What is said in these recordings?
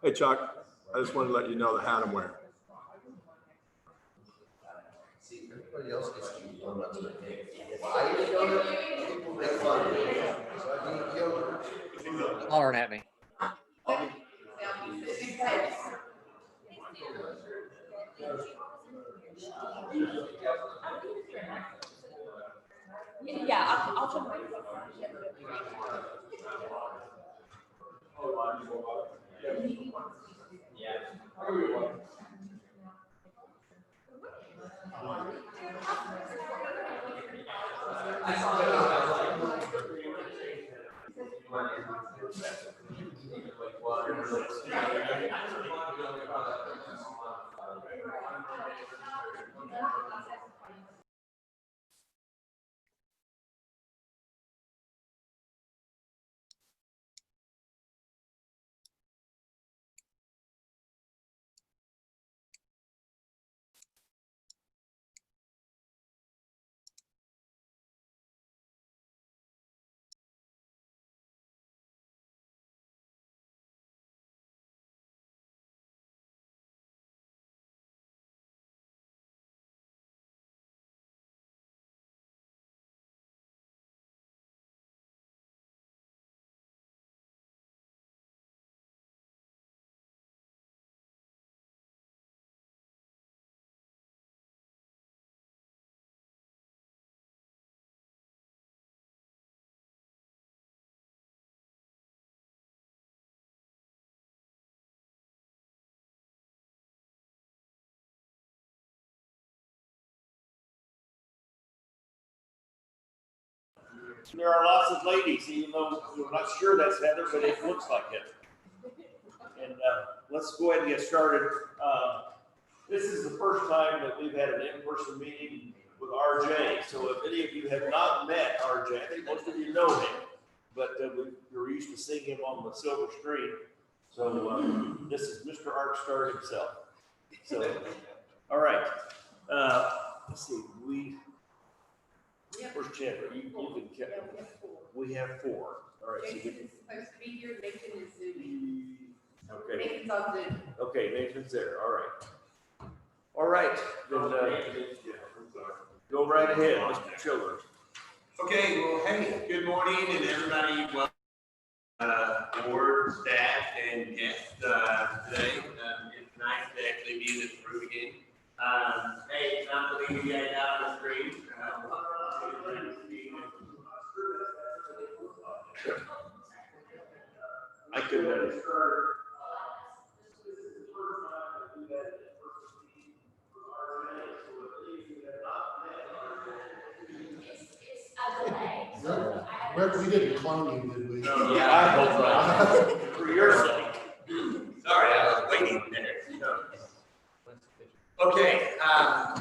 Hey, Chuck, I just wanted to let you know the hat I'm wearing. Everybody else gets to eat donuts, but if I eat a donut, people make fun of me. So I eat yogurt. Hollering at me. Yeah, I'll try. There are lots of ladies, even though we're not sure that's Heather, but it looks like Heather. And let's go ahead and get started. This is the first time that we've had an in-person meeting with RJ. So if any of you have not met RJ, I think most of you know him, but we're used to seeing him on the silver screen. So this is Mr. Arkstar himself. So, all right. Let's see. Where's Chandler? You can count. We have 4. All right. Nathan is supposed to be here. Nathan is Zooming. Okay. Nathan's on Zoom. Okay, Nathan's there. All right. All right. Then, Go right ahead, Mr. Childers. Okay, well, hey, good morning and everybody, welcome, board, staff, and guests, today. It's nice to actually be in this room again. Hey, it's not putting you guys out on the screen. I couldn't. Rick, we didn't clone you, did we? Yeah, I hope not. For your sake. Sorry, I was waiting there. Okay,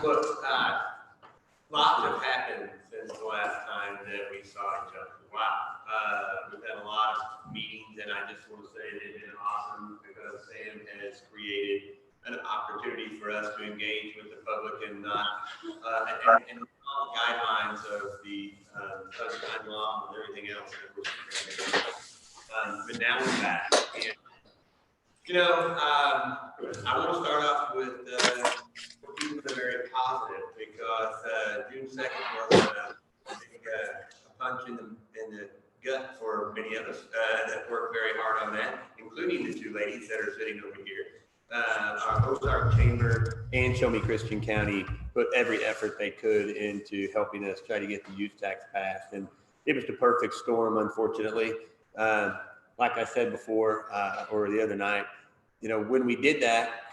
look, lots have happened since the last time that we saw each other. Wow. We've had a lot of meetings, and I just want to say they've been awesome because Sam has created an opportunity for us to engage with the public and not, and follow the guidelines of the sunshine law and everything else that we're but now we're back. And, you know, I want to start off with keeping it very positive because June 2nd was a punch in the gut for many of us that worked very hard on that, including the two ladies that are sitting over here. Our Ozark Chamber and Show Me Christian County put every effort they could into helping us try to get the use tax passed, and it was the perfect storm, unfortunately. Like I said before, or the other night, you know, when we did that,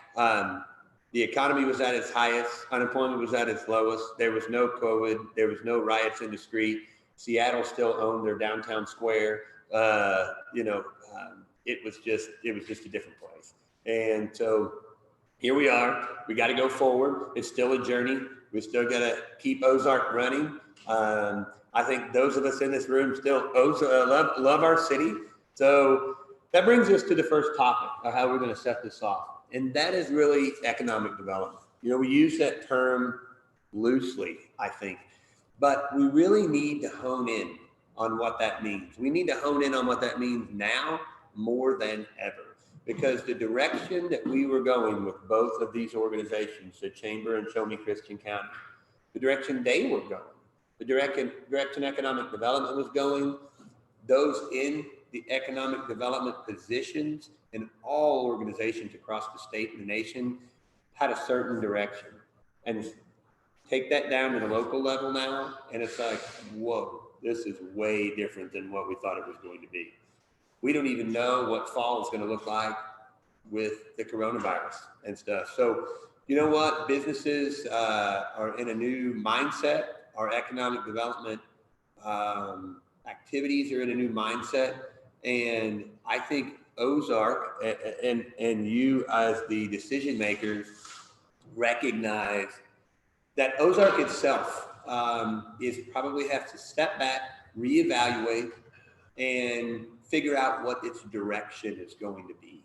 the economy was at its highest, unemployment was at its lowest, there was no COVID, there was no riots in the street. Seattle still owned their downtown square. It was just a different place. And so here we are. We got to go forward. It's still a journey. We still got to keep Ozark running. I think those of us in this room still love our city. So that brings us to the first topic of how we're going to set this off. And that is really economic development. You know, we use that term loosely, I think, but we really need to hone in on what that means. We need to hone in on what that means now more than ever, because the direction that we were going with both of these organizations, the Chamber and Show Me Christian County, the direction they were going, the direction economic development was going, those in the economic development positions in all organizations across the state and the nation had a certain direction. And take that down to the local level now, and it's like, whoa, this is way different than what we thought it was going to be. We don't even know what fall is going to look like with the coronavirus and stuff. So, you know what? Businesses are in a new mindset. Our economic development activities are in a new mindset. And I think Ozark and you as the decision makers recognize that Ozark itself is probably have to step back, reevaluate, and figure out what its direction is going to be.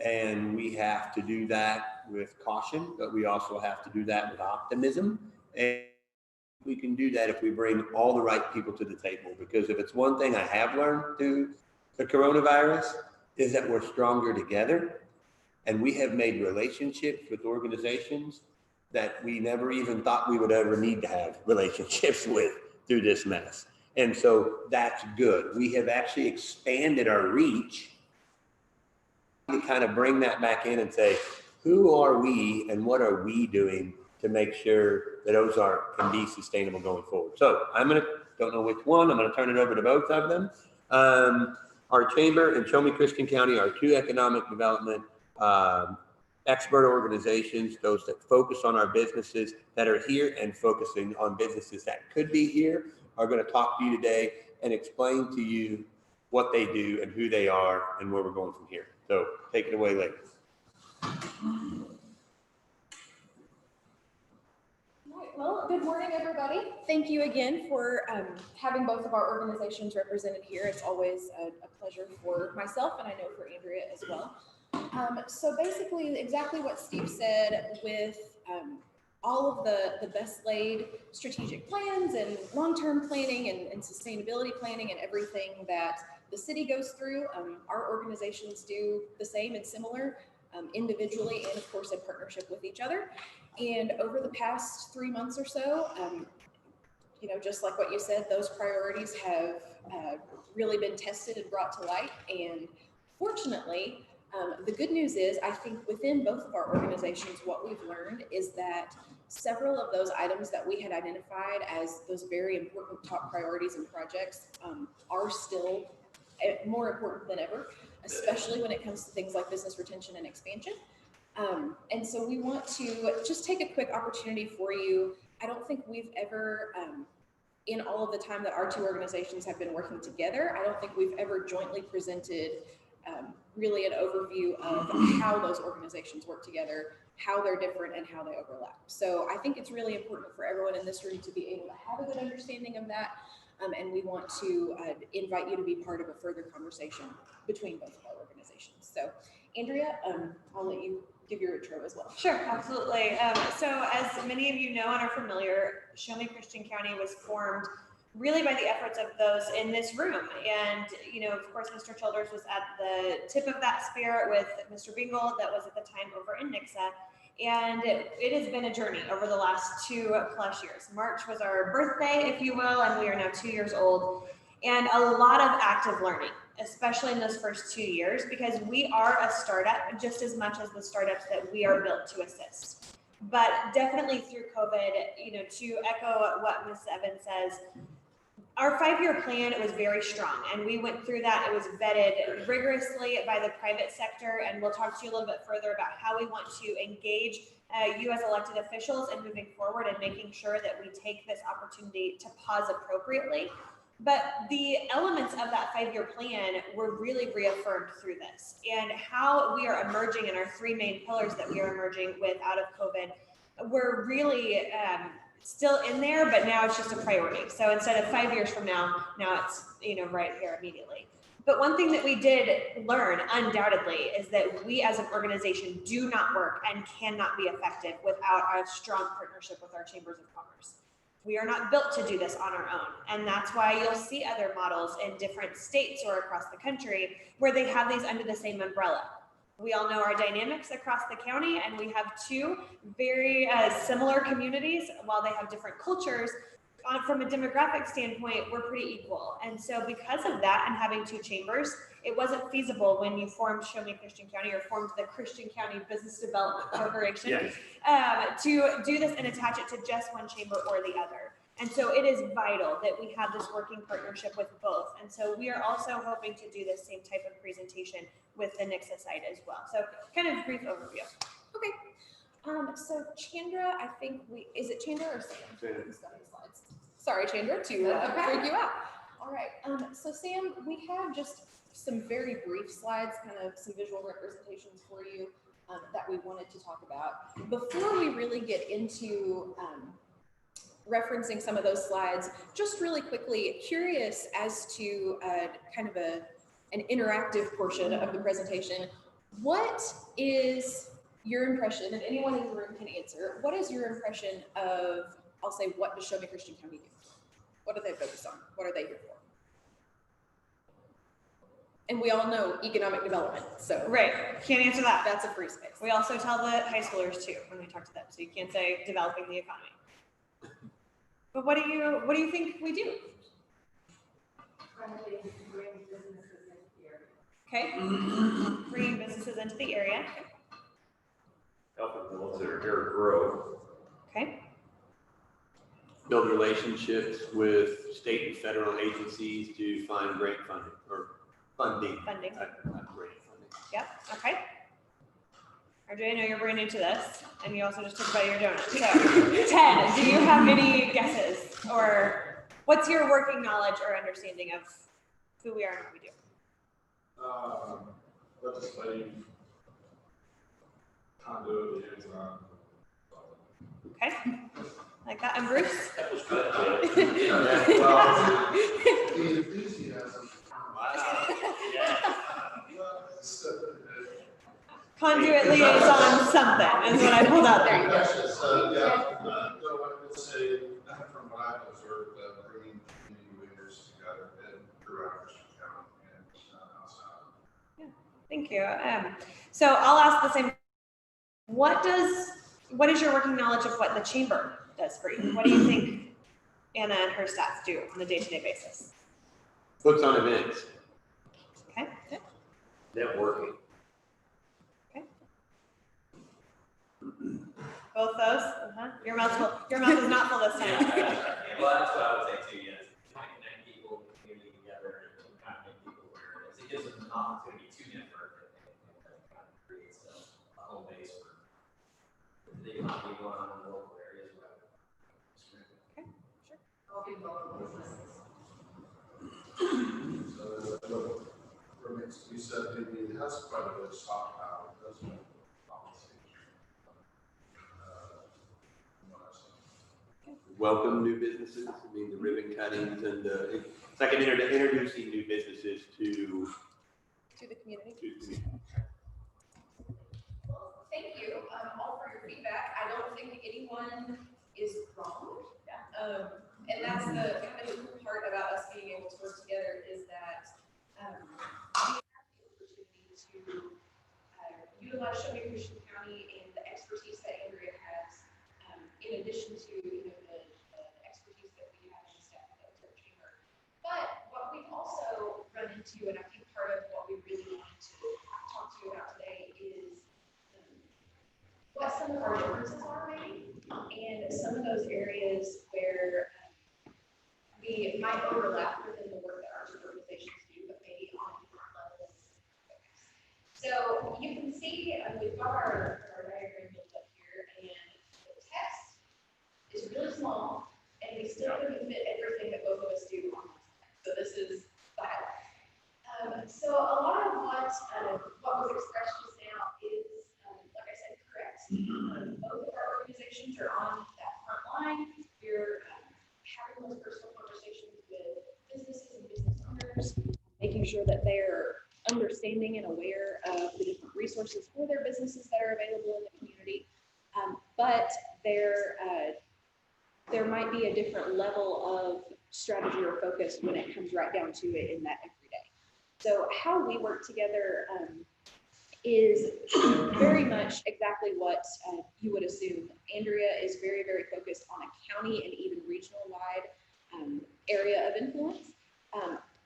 And we have to do that with caution, but we also have to do that with optimism. And we can do that if we bring all the right people to the table. Because if it's one thing I have learned through the coronavirus is that we're stronger together. And we have made relationships with organizations that we never even thought we would ever need to have relationships with through this mess. And so that's good. We have actually expanded our reach to kind of bring that back in and say, who are we and what are we doing to make sure that Ozark can be sustainable going forward? So don't know which one, I'm gonna turn it over to both of them. Our Chamber and Show Me Christian County are two economic development expert organizations, those that focus on our businesses that are here and focusing on businesses that could be here, are going to talk to you today and explain to you what they do and who they are and where we're going from here. So take it away, ladies. Well, good morning, everybody. Thank you again for having both of our organizations represented here. It's always a pleasure for myself, and I know for Andrea as well. So basically, exactly what Steve said, with all of the best laid strategic plans and long-term planning and sustainability planning and everything that the city goes through, our organizations do the same and similar, individually and of course in partnership with each other. And over the past 3 months or so, just like what you said, those priorities have really been tested and brought to light. And fortunately, the good news is, I think within both of our organizations, what we've learned is that several of those items that we had identified as those very important top priorities and projects are still more important than ever, especially when it comes to things like business retention and expansion. And so we want to just take a quick opportunity for you. I don't think we've ever, in all of the time that our two organizations have been working together, I don't think we've ever jointly presented really an overview of how those organizations work together, how they're different, and how they overlap. So I think it's really important for everyone in this room to be able to have a good understanding of that. And we want to invite you to be part of a further conversation between both of our organizations. So Andrea, I'll let you give your intro as well. Sure, absolutely. So as many of you know and are familiar, Show Me Christian County was formed really by the efforts of those in this room. And, of course, Mr. Childers was at the tip of that spear with Mr. Bingle that was at the time over in Nixa. And it has been a journey over the last 2+ years. March was our birthday, if you will, and we are now 2 years old. And a lot of active learning, especially in those first 2 years, because we are a startup just as much as the startups that we are built to assist. But definitely through COVID, to echo what Ms. Evans says, our 5-year plan was very strong, and we went through that. It was vetted rigorously by the private sector, and we'll talk to you a little bit further about how we want to engage you as elected officials in moving forward and making sure that we take this opportunity to pause appropriately. But the elements of that 5-year plan were really reaffirmed through this, and how we are emerging in our 3 main pillars that we are emerging with out of COVID were really still in there, but now it's just a priority. So instead of 5 years from now it's right here immediately. But one thing that we did learn undoubtedly is that we as an organization do not work and cannot be effective without a strong partnership with our chambers of commerce. We are not built to do this on our own. And that's why you'll see other models in different states or across the country where they have these under the same umbrella. We all know our dynamics across the county, and we have 2 very similar communities. While they have different cultures, from a demographic standpoint, we're pretty equal. And so because of that and having 2 chambers, it wasn't feasible when you formed Show Me Christian County or formed the Christian County Business Development Corporation to do this and attach it to just one chamber or the other. And so it is vital that we have this working partnership with both. And so we are also hoping to do the same type of presentation with the Nixa side as well. So kind of brief overview. Okay. So Chandra, I think is it Chandra or Sam? Who's got these slides? Sorry, Chandra, to freak you out. All right. So Sam, we have just some very brief slides, kind of some visual representations for you that we wanted to talk about. Before we really get into referencing some of those slides, just really quickly, curious as to kind of an interactive portion of the presentation. What is your impression, and anyone in the room can answer, what is your impression of, I'll say, what does Show Me Christian County do? What do they focus on? What are they here for? And we all know economic development, so. Right, can't answer that. That's a free space. We also tell the high schoolers too when we talk to them, so you can't say developing the economy. But what do you think we do? Okay, bringing businesses into the area. Helping the ones that are here grow. Okay, Build relationships with state and federal agencies to find grant funding or funding. Not grant funding. yep, okay. RJ, I know you're brand new to this, and you also just took a bite of your donut. So, Ted, do you have any guesses, or what's your working knowledge or understanding of who we are and what we do? Legislative conduit liaison. Okay, like that. And Bruce? The enthusiasm. Wow. Yeah. Conduit liaison something is what I pulled out there. No, I would say, from what I've observed, bringing community leaders together throughout Christian County and outside. Thank you. So I'll ask the same. What is your working knowledge of what the chamber does for you? What do you think Anna and her staff do on a day-to-day basis. Books on events. Okay. Networking. Both those? Your mouth is not full this time. Yeah, well, that's what I would say too, yes. Kind of connect people, community together, and kind of make people aware of this. It gives them an opportunity to network and kind of creates a home base for the economy going on in the local areas. Okay, sure. I'll be involved in businesses. So, we said it has quite a bit of stock out, doesn't it? Welcome new businesses. I mean, the ribbon cuttings and it's like introducing new businesses to the community. the community. Well, thank you, all for your feedback. I don't think anyone is wrong. And that's the kind of the cool part about us being able to work together is that, we have the opportunity to, utilize Shelby Christian County and the expertise that Andrea has, in addition to, the expertise that we have in the staff of the Ozark Chamber. But what we've also run into, and I think part of what we really wanted to talk to you about today is what some of our differences are maybe, and some of those areas where we might overlap within the work that our two organizations do, but maybe on different levels of focus. So you can see we've got our diagram built up here, and the text is really small, and we still can fit everything that both of us do on one slide. So this is file. So a lot of what was expressed just now is, like I said, correct. Both of our organizations are on that front line. We're having those personal conversations with businesses and business owners, making sure that they're understanding and aware of the different resources for their businesses that are available in the community. But there might be a different level of strategy or focus when it comes right down to it in that every day. So how we work together is very much exactly what you would assume. Andrea is very, very focused on a county and even regional wide area of influence.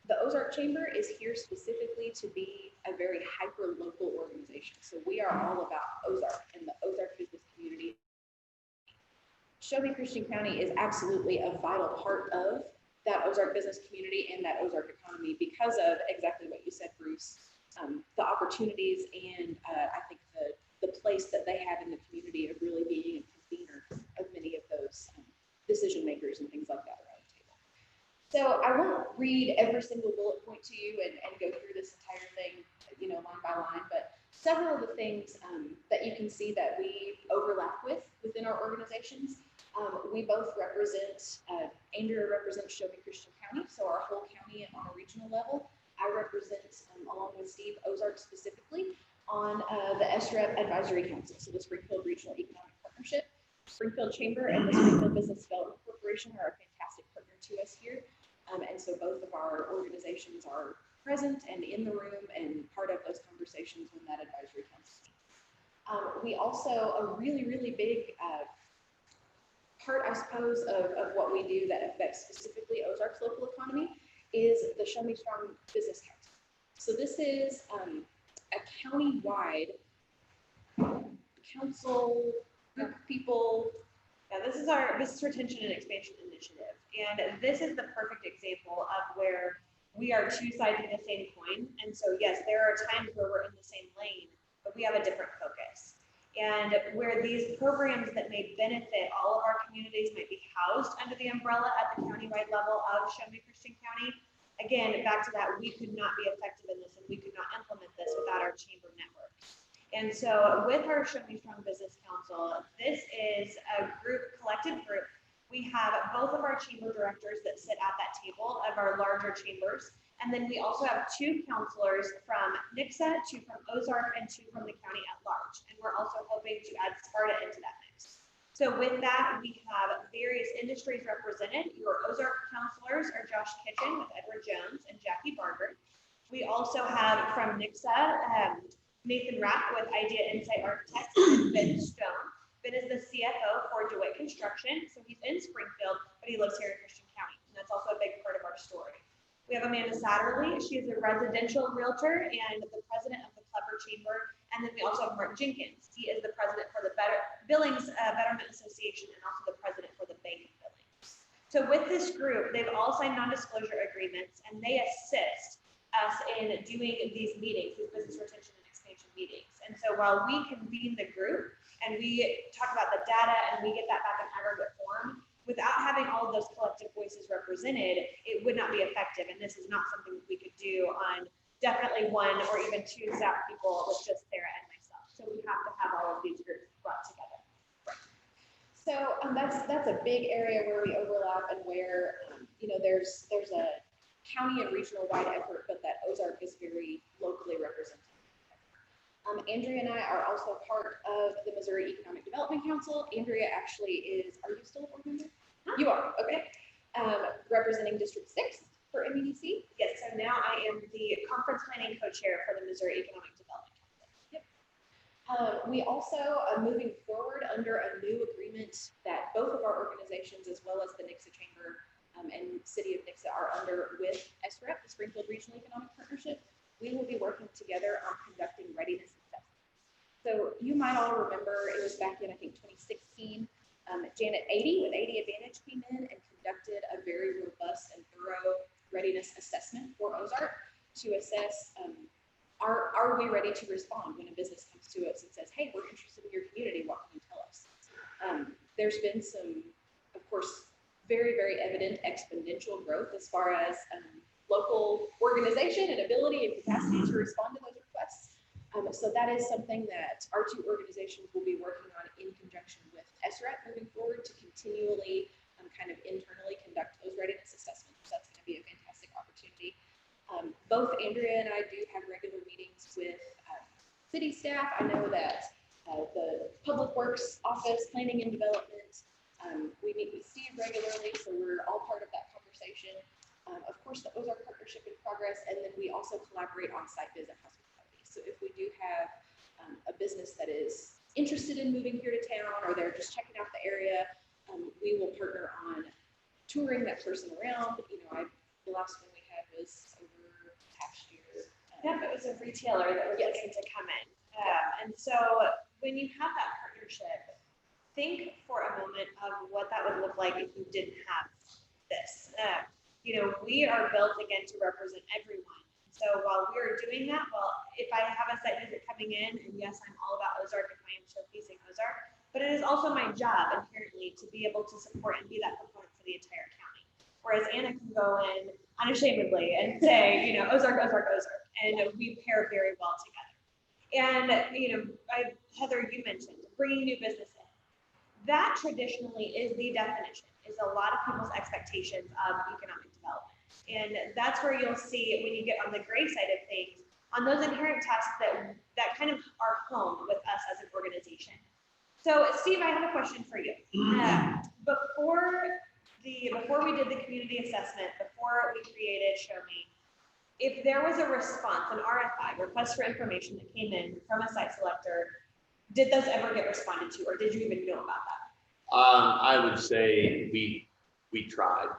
The Ozark Chamber is here specifically to be a very hyper-local organization. So we are all about Ozark and the Ozark business community. Shelby Christian County is absolutely a vital part of that Ozark business community and that Ozark economy because of exactly what you said, Bruce. The opportunities and I think the place that they have in the community of really being a convener of many of those decision makers and things like that around the table. So I won't read every single bullet point to you and go through this entire thing, line by line, but several of the things that you can see that we overlap within our organizations. We both represent, Andrea represents Shelby Christian County, so our whole county on a regional level. I represent, along with Steve, Ozark specifically on the SREP Advisory Council, so the Springfield Regional Economic Partnership. Springfield Chamber and the Springfield Business Development Corporation are a fantastic partner to us here. And so both of our organizations are present and in the room and part of those conversations when that advisory council meets. We also, a really, really big part, I suppose, of what we do that affects specifically Ozark's local economy is the Show Me Strong Business Council. So this is a county-wide council group of people. Yeah, this is our business retention and expansion initiative. And this is the perfect example of where we are two sides of the same coin. And so, yes, there are times where we're in the same lane, but we have a different focus. And where these programs that may benefit all of our communities might be housed under the umbrella at the countywide level of Shelby Christian County. Again, back to that, we could not be effective in this and we could not implement this without our chamber network. And so with our Show Me Strong Business Council, this is a collective group. We have both of our chamber directors that sit at that table of our larger chambers. And then we also have two counselors from NICSA, two from Ozark, and two from the county at large. And we're also hoping to add Sparta into that mix. So with that, we have various industries represented. Your Ozark counselors are Josh Kitchen with Edward Jones and Jackie Barger. We also have from NICSA, Nathan Rapp with Idea Insight Architects and Ben Stone. Ben is the CFO for DeWitt Construction, so he's in Springfield, but he lives here in Christian County, and that's also a big part of our story. We have Amanda Satterley. She is a residential realtor and the president of the Clever Chamber. And then we also have Mark Jenkins. He is the president for the Billings Betterment Association and also the president for the Bank of Billings. So with this group, they've all signed non-disclosure agreements, and they assist us in doing these meetings, these business retention and expansion meetings. And so while we convene the group and we talk about the data and we get that back in aggregate form, without having all of those collective voices represented, it would not be effective. And this is not something that we could do on definitely one or even two staff people with just Sarah and myself. So we have to have all of these groups brought together. So that's a big area where we overlap and where there's a county and regional wide effort, but that Ozark is very locally represented. Andrea and I are also part of the Missouri Economic Development Council. Andrea actually is, are you still a board member? You are, okay. Representing District 6 for MEDC. Yes, so now I am the conference planning co-chair for the Missouri Economic Development Council. Yep. We also are moving forward under a new agreement that both of our organizations, as well as the Nixa Chamber and City of Nixa, are under with SREP, the Springfield Regional Economic Partnership. We will be working together on conducting readiness assessments. So you might all remember it was back in, I think, 2016. Janet 80 with 80 Advantage came in and conducted a very robust and thorough readiness assessment for Ozark to assess are we ready to respond when a business comes to us and says, hey, we're interested in your community, what can you tell us? There's been some, of course, very, very evident exponential growth as far as local organization and ability and capacity to respond to those requests. So that is something that our two organizations will be working on in conjunction with SREP moving forward to continually kind of internally conduct those readiness assessments. That's going to be a fantastic opportunity. Both Andrea and I do have regular meetings with city staff. I know that the Public Works Office, Planning and Development, we meet with Steve regularly, so we're all part of that conversation. Of course, the Ozark Partnership in progress, and then we also collaborate on site visit hospitality. So if we do have a business that is interested in moving here to town, or they're just checking out the area, we will partner on touring that person around. The last one we had was over past year. Yep, it was a retailer that was looking to come in. And so when you have that partnership, think for a moment of what that would look like if you didn't have this. We are built again to represent everyone. So while we are doing that, if I have a site visit coming in, and yes, I'm all about Ozark and I am showcasing Ozark, but it is also my job inherently to be able to support and be that component for the entire county. Whereas Anna can go in unashamedly and say, Ozark, Ozark, Ozark, and we pair very well together. And, Heather, you mentioned bringing new business in. That traditionally is the definition, is a lot of people's expectations of economic development. And that's where you'll see when you get on the gray side of things, on those inherent tasks that kind of are home with us as an organization. So Steve, I have a question for you. Before we did the community assessment, before we created Show Me, if there was a response, an RFI, request for information that came in from a site selector, did those ever get responded to, or did you even know about that? I would say we tried.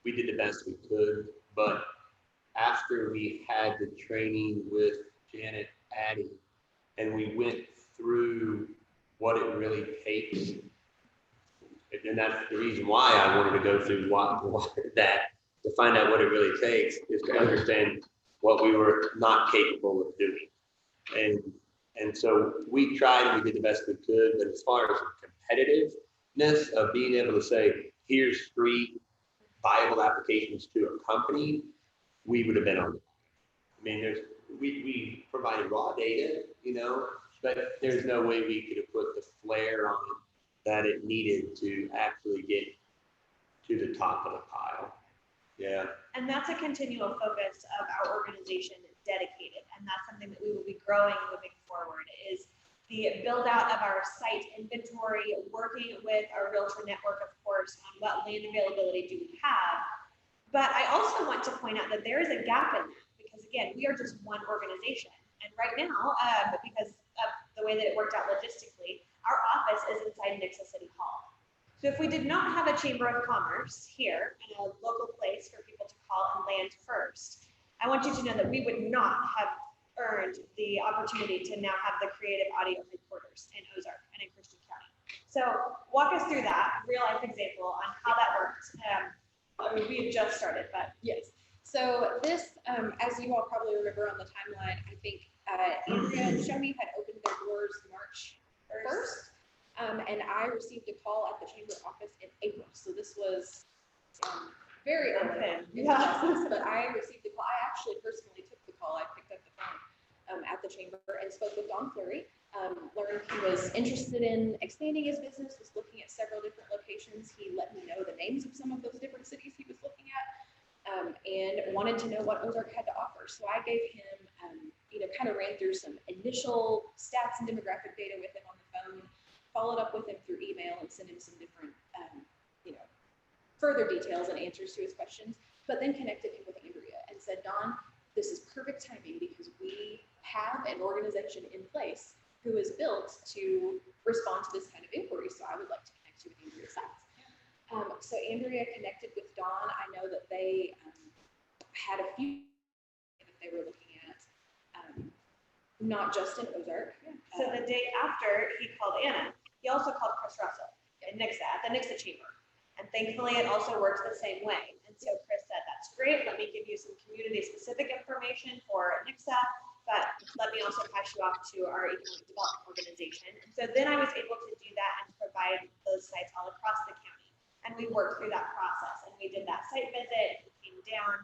We did the best we could, but after we had the training with Janet Addy and we went through what it really takes, and that's the reason why I wanted to go through that, to find out what it really takes, is to understand what we were not capable of doing. And so we tried and we did the best we could, but as far as the competitiveness of being able to say, here's 3 viable applications to a company, we would have been on it. I mean, we provided raw data, but there's no way we could have put the flair on it that it needed to actually get to the top of the pile. Yeah. And that's a continual focus of our organization, dedicated, and that's something that we will be growing moving forward, is the build out of our site inventory, working with our realtor network, of course, on what land availability do we have. But I also want to point out that there is a gap in that, because again, we are just one organization. And right now, because of the way that it worked out logistically, our office is inside Nixa City Hall. So if we did not have a Chamber of Commerce here and a local place for people to call and land first, I want you to know that we would not have earned the opportunity to now have the creative audio headquarters in Ozark and in Christian County. So walk us through that real life example on how that worked. I mean, we have just started, but Yes. So this, as you all probably remember on the timeline, I think Andrea and Shomi had opened their doors March 1st. And I received a call at the chamber office in April. So this was very early in the process, but I received the call. I actually personally took the call. I picked up the phone at the chamber and spoke with Don Fleury. Learned he was interested in expanding his business, was looking at several different locations. He let me know the names of some of those different cities he was looking at, and wanted to know what Ozark had to offer. So I gave him, kind of ran through some initial stats and demographic data with him on the phone, followed up with him through email and sent him some different, further details and answers to his questions, but then connected him with Andrea and said, Don, this is perfect timing because we have an organization in place who is built to respond to this kind of inquiry. So I would like to connect you with Andrea Sykes. So Andrea connected with Don. I know that they had a few that they were looking at, not just in Ozark. so the day after he called Anna, he also called Chris Russell in Nixa, at the Nixa Chamber. And thankfully, it also works the same way. And so Chris said, that's great. Let me give you some community-specific information for Nixa, but let me also pass you off to our economic development organization. And so then I was able to do that and provide those sites all across the county. And we worked through that process. And we did that site visit, we came down,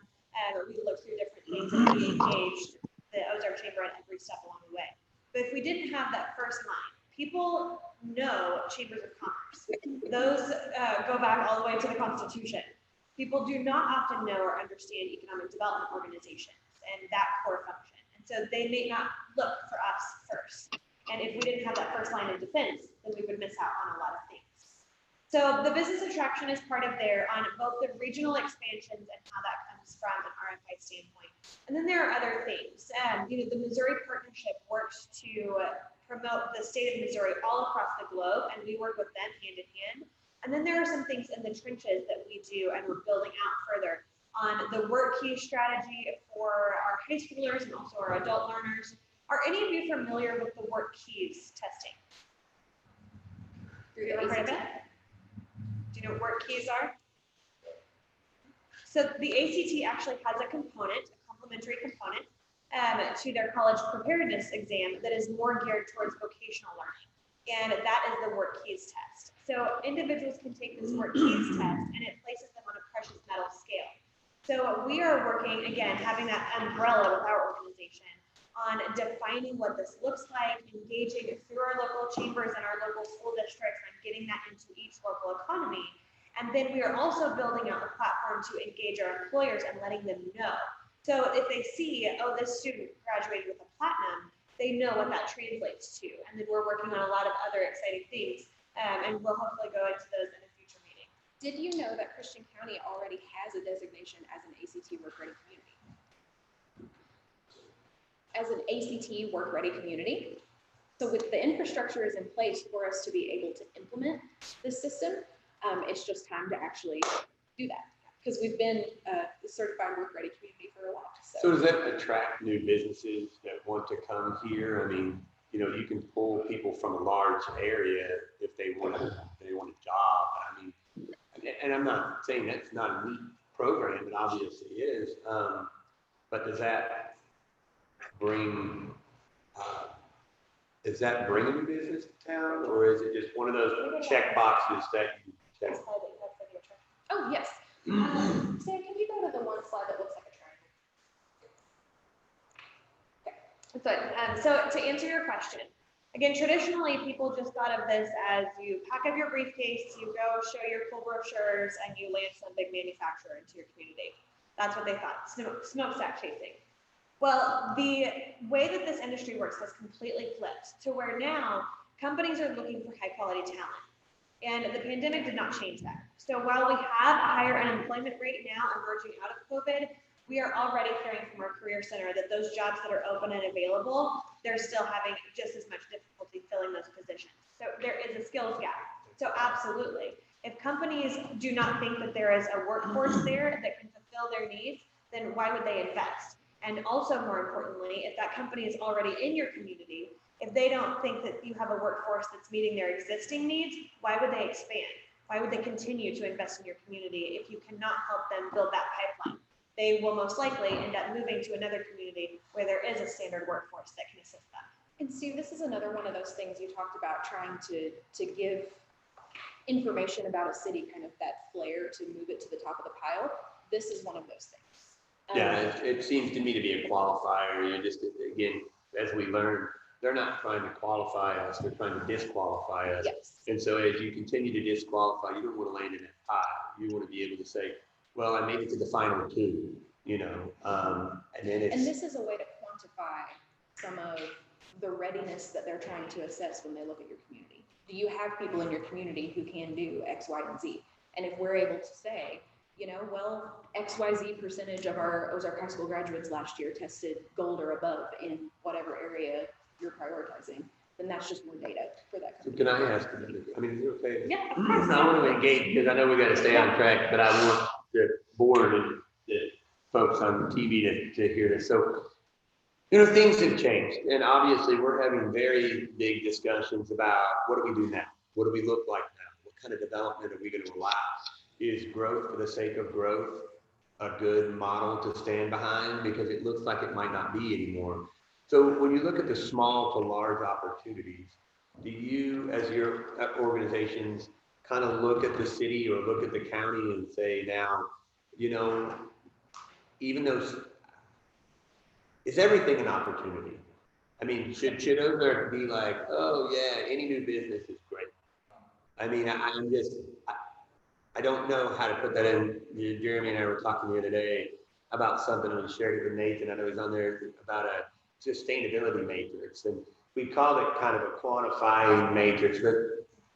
we looked through different things, and we engaged the Ozark Chamber at every step along the way. But if we didn't have that first line, people know chambers of commerce. Those go back all the way to the Constitution. People do not often know or understand economic development organizations and that core function. And so they may not look for us first. And if we didn't have that first line of defense, then we would miss out on a lot of things. So the business attraction is part of there on both the regional expansions and how that comes from an RFI standpoint. And then there are other things. The Missouri Partnership works to promote the state of Missouri all across the globe, and we work with them hand in hand. And then there are some things in the trenches that we do, and we're building out further on the work key strategy for our high schoolers and also our adult learners. Are any of you familiar with the work keys testing? Have you ever heard of it? Do you know what work keys are? So the ACT actually has a component, a complementary component, to their college preparedness exam that is more geared towards vocational learning. And that is the work keys test. So individuals can take this work keys test and it places them on a precious metal scale. So we are working, again, having that umbrella with our organization on defining what this looks like, engaging through our local chambers and our local school districts and getting that into each local economy. And then we are also building out the platform to engage our employers and letting them know. So if they see, oh, this student graduated with a platinum, they know what that translates to. And then we're working on a lot of other exciting things. And we'll hopefully go into those in a future meeting. Did you know that Christian County already has a designation as an ACT work-ready community? As an ACT work-ready community. So with the infrastructure is in place for us to be able to implement this system, it's just time to actually do that. Because we've been a certified work-ready community for a while. So does that attract new businesses that want to come here? I mean, you can pull people from a large area if they want a job. I mean, and I'm not saying that's not a neat program, it obviously is. But does that bring a new business to town, or is it just one of those check boxes that you check? Oh, yes. Sam, can you go to the one slide that looks like a triangle? Good. So to answer your question, again, traditionally people just thought of this as you pack up your briefcase, you go show your cool brochures, and you land some big manufacturer into your community. That's what they thought, smokestack chasing. Well, the way that this industry works has completely flipped to where now companies are looking for high quality talent. And the pandemic did not change that. So while we have a higher unemployment rate now emerging out of COVID, we are already hearing from our career center that those jobs that are open and available, they're still having just as much difficulty filling those positions. So there is a skills gap. So absolutely, if companies do not think that there is a workforce there that can fulfill their needs, then why would they invest? And also more importantly, if that company is already in your community, if they don't think that you have a workforce that's meeting their existing needs, why would they expand? Why would they continue to invest in your community if you cannot help them build that pipeline? They will most likely end up moving to another community where there is a standard workforce that can assist them. And Sue, this is another one of those things you talked about, trying to give information about a city, kind of that flair to move it to the top of the pile. This is one of those things. Yeah, it seems to me to be a qualifier. You just, again, as we learn, they're not trying to qualify us, they're trying to disqualify us. Yes. And so as you continue to disqualify, you don't want to land in that pile. You want to be able to say, well, I made it to the final two, you know, and then it's. And this is a way to quantify some of the readiness that they're trying to assess when they look at your community. Do you have people in your community who can do X, Y, and Z? And if we're able to say, you know, well, XYZ percentage of our Ozark High School graduates last year tested gold or above in whatever area you're prioritizing, then that's just more data for that So company. can I ask another, I mean, is it okay? Yeah, of course. I want to engage because I know we got to stay on track, but I want the board and the folks on TV to hear this. So, you know, things have changed, and obviously we're having very big discussions about what do we do now? What do we look like now? What kind of development are we going to allow? Is growth for the sake of growth a good model to stand behind? Because it looks like it might not be anymore. So when you look at the small to large opportunities, do you, as your organizations, kind of look at the city or look at the county and say, now, you know, even though, is everything an opportunity? I mean, should Ozark be like, oh yeah, any new business is great? I mean, I don't know how to put that in. Jeremy and I were talking the other day about something, and we shared it with Nathan. I know he's on there about a sustainability matrix, and we called it kind of a quantifying matrix, but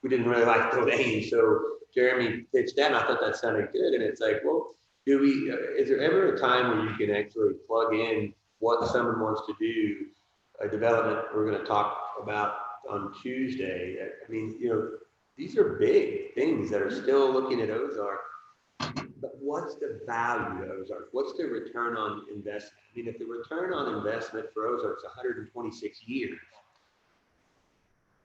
we didn't really like the name. So Jeremy pitched that, and I thought that sounded good. And it's like, well, is there ever a time where you can actually plug in what someone wants to do, a development we're going to talk about on Tuesday? I mean, you know, these are big things that are still looking at Ozark, but what's the value of Ozark? What's the return on investment? I mean, if the return on investment for Ozark is 126 years,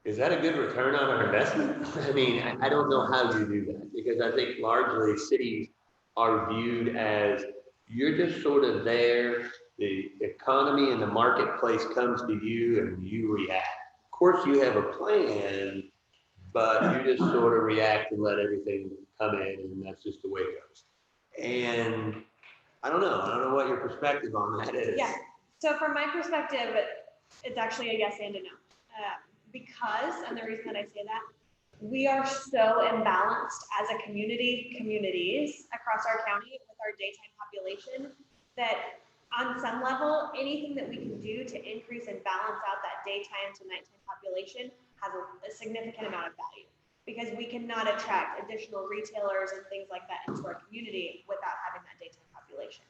is that a good return on our investment? I mean, I don't know how you do that, because I think largely cities are viewed as you're just sort of there, the economy and the marketplace comes to you and you react. Of course, you have a plan, but you just sort of react and let everything come in, and that's just the way it goes. And I don't know what your perspective on that is. Yeah, so from my perspective, it's actually a yes and a no. Because, and the reason that I say that, we are so imbalanced as a communities across our county with our daytime population, that on some level, anything that we can do to increase and balance out that daytime to nighttime population has a significant amount of value, because we cannot attract additional retailers and things like that into our community without having that daytime population.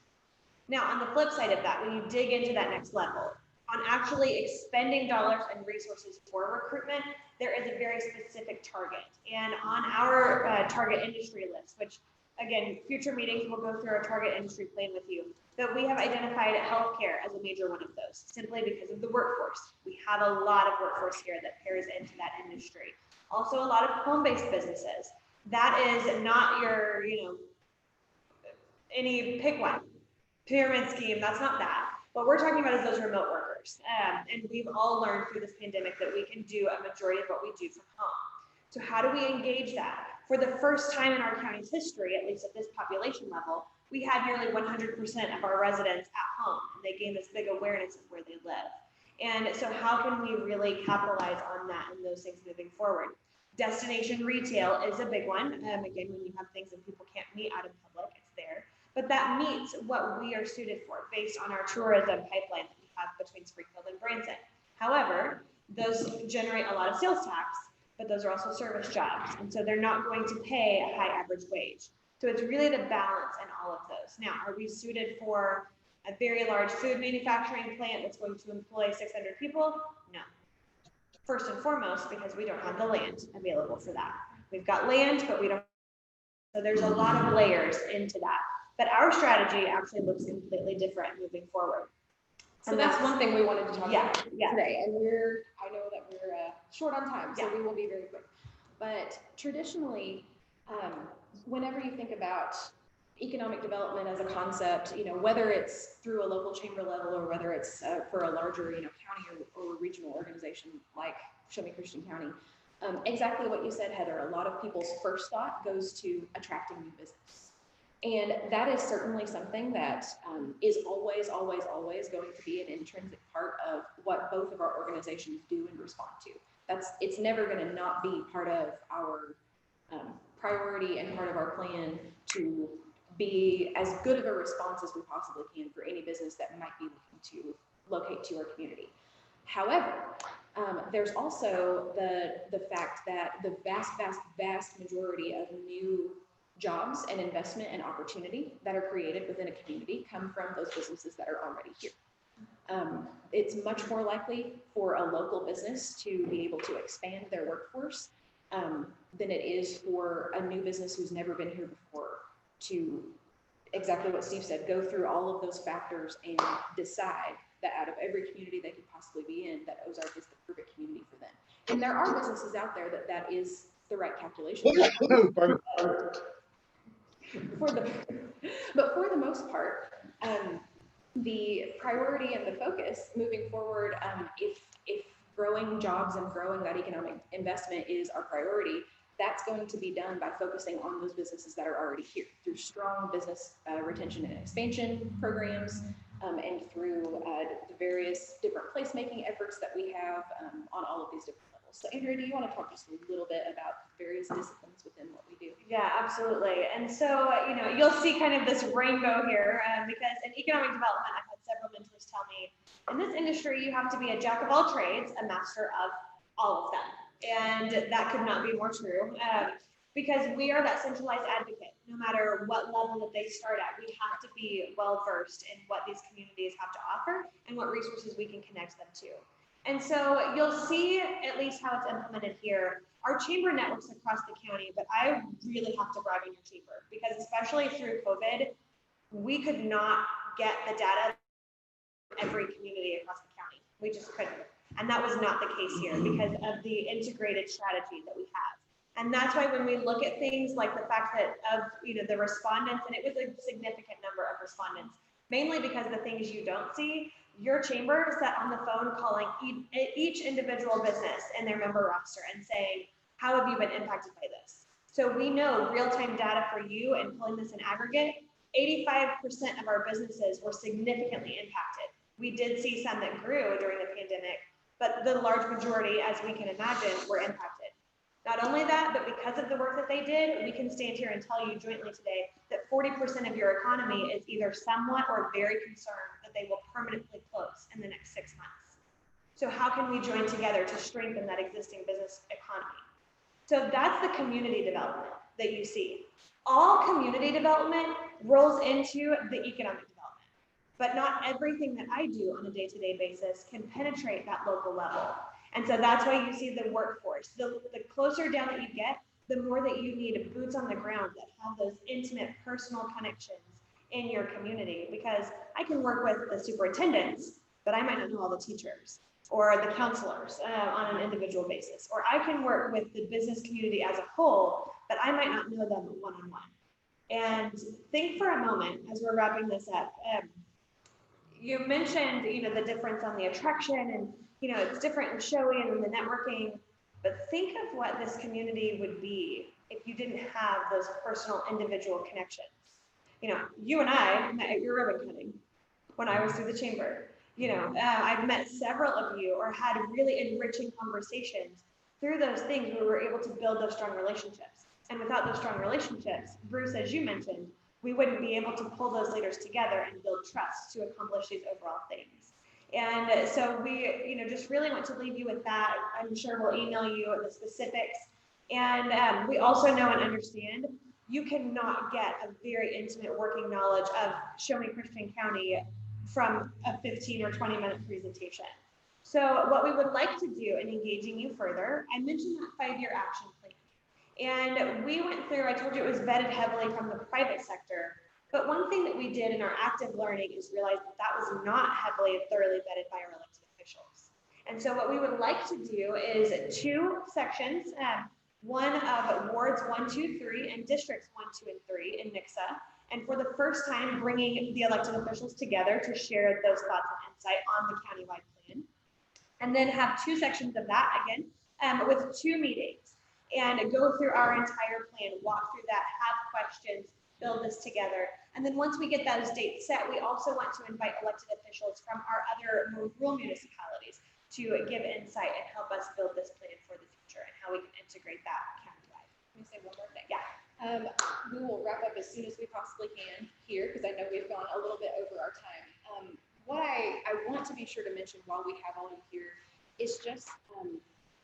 Now, on the flip side of that, when you dig into that next level, on actually expending dollars and resources for recruitment, there is a very specific target. And on our target industry list, which again, future meetings, we'll go through our target industry plan with you, but we have identified healthcare as a major one of those, simply because of the workforce. We have a lot of workforce here that pairs into that industry. Also, a lot of home-based businesses. That is not your, any pick one pyramid scheme. That's not that. What we're talking about is those remote workers. And we've all learned through this pandemic that we can do a majority of what we do from home. So how do we engage that? For the first time in our county's history, at least at this population level, we had nearly 100% of our residents at home, and they gained this big awareness of where they live. And so how can we really capitalize on that and those things moving forward? Destination retail is a big one. Again, when you have things that people can't meet out in public, it's there. But that meets what we are suited for based on our tourism pipeline that we have between Springfield and Branson. However, those generate a lot of sales tax, but those are also service jobs. And so they're not going to pay a high average wage. So it's really the balance in all of those. Now, are we suited for a very large food manufacturing plant that's going to employ 600 people? No. first and foremost, because we don't have the land available for that. We've got land, but we don't. So there's a lot of layers into that. But our strategy actually looks completely different moving forward. So that's one thing we wanted to talk Yeah, about yeah. today, and I know that we're short on time, so we will be very quick. But traditionally, whenever you think about economic development as a concept, whether it's through a local chamber level or whether it's for a larger, county or regional organization like Show Me Christian County, exactly what you said, Heather, a lot of people's first thought goes to attracting new business. And that is certainly something that is always, always, always going to be an intrinsic part of what both of our organizations do and respond to. It's never going to not be part of our priority and part of our plan to be as good of a response as we possibly can for any business that might be looking to locate to our community. However, there's also the fact that the vast, vast, vast majority of new jobs and investment and opportunity that are created within a community come from those businesses that are already here. It's much more likely for a local business to be able to expand their workforce than it is for a new business who's never been here before to, exactly what Steve said, go through all of those factors and decide that out of every community they could possibly be in, that Ozark is the perfect community for them. And there are businesses out there that is the right calculation. But for the most part, the priority and the focus moving forward, if growing jobs and growing that economic investment is our priority, that's going to be done by focusing on those businesses that are already here through strong business retention and expansion programs, and through the various different placemaking efforts that we have on all of these different levels. So Andrea, do you want to talk just a little bit about various disciplines within what we do? Yeah, absolutely. And so, you'll see kind of this rainbow here because in economic development, I've had several mentors tell me, in this industry, you have to be a jack of all trades, a master of all of them. And that could not be more true because we are that centralized advocate. No matter what level that they start at, we have to be well versed in what these communities have to offer and what resources we can connect them to. And so you'll see at least how it's implemented here. Our chamber networks across the county, but I really have to brag on your chamber because especially through COVID, we could not get the data in every community across the county. We just couldn't. And that was not the case here because of the integrated strategy that we have. And that's why when we look at things like the fact that of the respondents, and it was a significant number of respondents, mainly because the things you don't see, your chamber sat on the phone calling each individual business in their member roster and saying, how have you been impacted by this? So we know real-time data for you and pulling this in aggregate, 85% of our businesses were significantly impacted. We did see some that grew during the pandemic, but the large majority, as we can imagine, were impacted. Not only that, but because of the work that they did, we can stand here and tell you jointly today that 40% of your economy is either somewhat or very concerned that they will permanently close in the next 6 months. So how can we join together to strengthen that existing business economy? So that's the community development that you see. All community development rolls into the economic development, but not everything that I do on a day-to-day basis can penetrate that local level. And so that's why you see the workforce. The closer down that you get, the more that you need boots on the ground that have those intimate personal connections in your community. Because I can work with the superintendents, but I might not know all the teachers or the counselors on an individual basis. Or I can work with the business community as a whole, but I might not know them one-on-one. And think for a moment as we're wrapping this up. You mentioned, the difference on the attraction and it's different in showing and the networking, but think of what this community would be if you didn't have those personal individual connections. You and I met at your ribbon cutting when I was through the chamber. I've met several of you or had really enriching conversations through those things where we were able to build those strong relationships. And without those strong relationships, Bruce, as you mentioned, we wouldn't be able to pull those leaders together and build trust to accomplish these overall things. And so we, just really want to leave you with that. I'm sure we'll email you the specifics. And we also know and understand you cannot get a very intimate working knowledge of Show Me Christian County from a 15 or 20-minute presentation. So what we would like to do in engaging you further, I mentioned that 5-year action plan. And we went through, I told you it was vetted heavily from the private sector. But one thing that we did in our active learning is realize that that was not heavily and thoroughly vetted by our elected officials. And so what we would like to do is 2 sections, one of wards 1, 2, 3 and districts 1, 2, and 3 in Nixa. And for the first time, bringing the elected officials together to share those thoughts and insight on the countywide plan. And then have 2 sections of that again, with 2 meetings and go through our entire plan, walk through that, have questions, build this together. And then once we get those dates set, we also want to invite elected officials from our other more rural municipalities to give insight and help us build this plan for the future and how we can integrate that countywide. Let me say one more thing. Yeah. We will wrap up as soon as we possibly can here, because I know we've gone a little bit over our time. What I want to be sure to mention while we have all of you here is just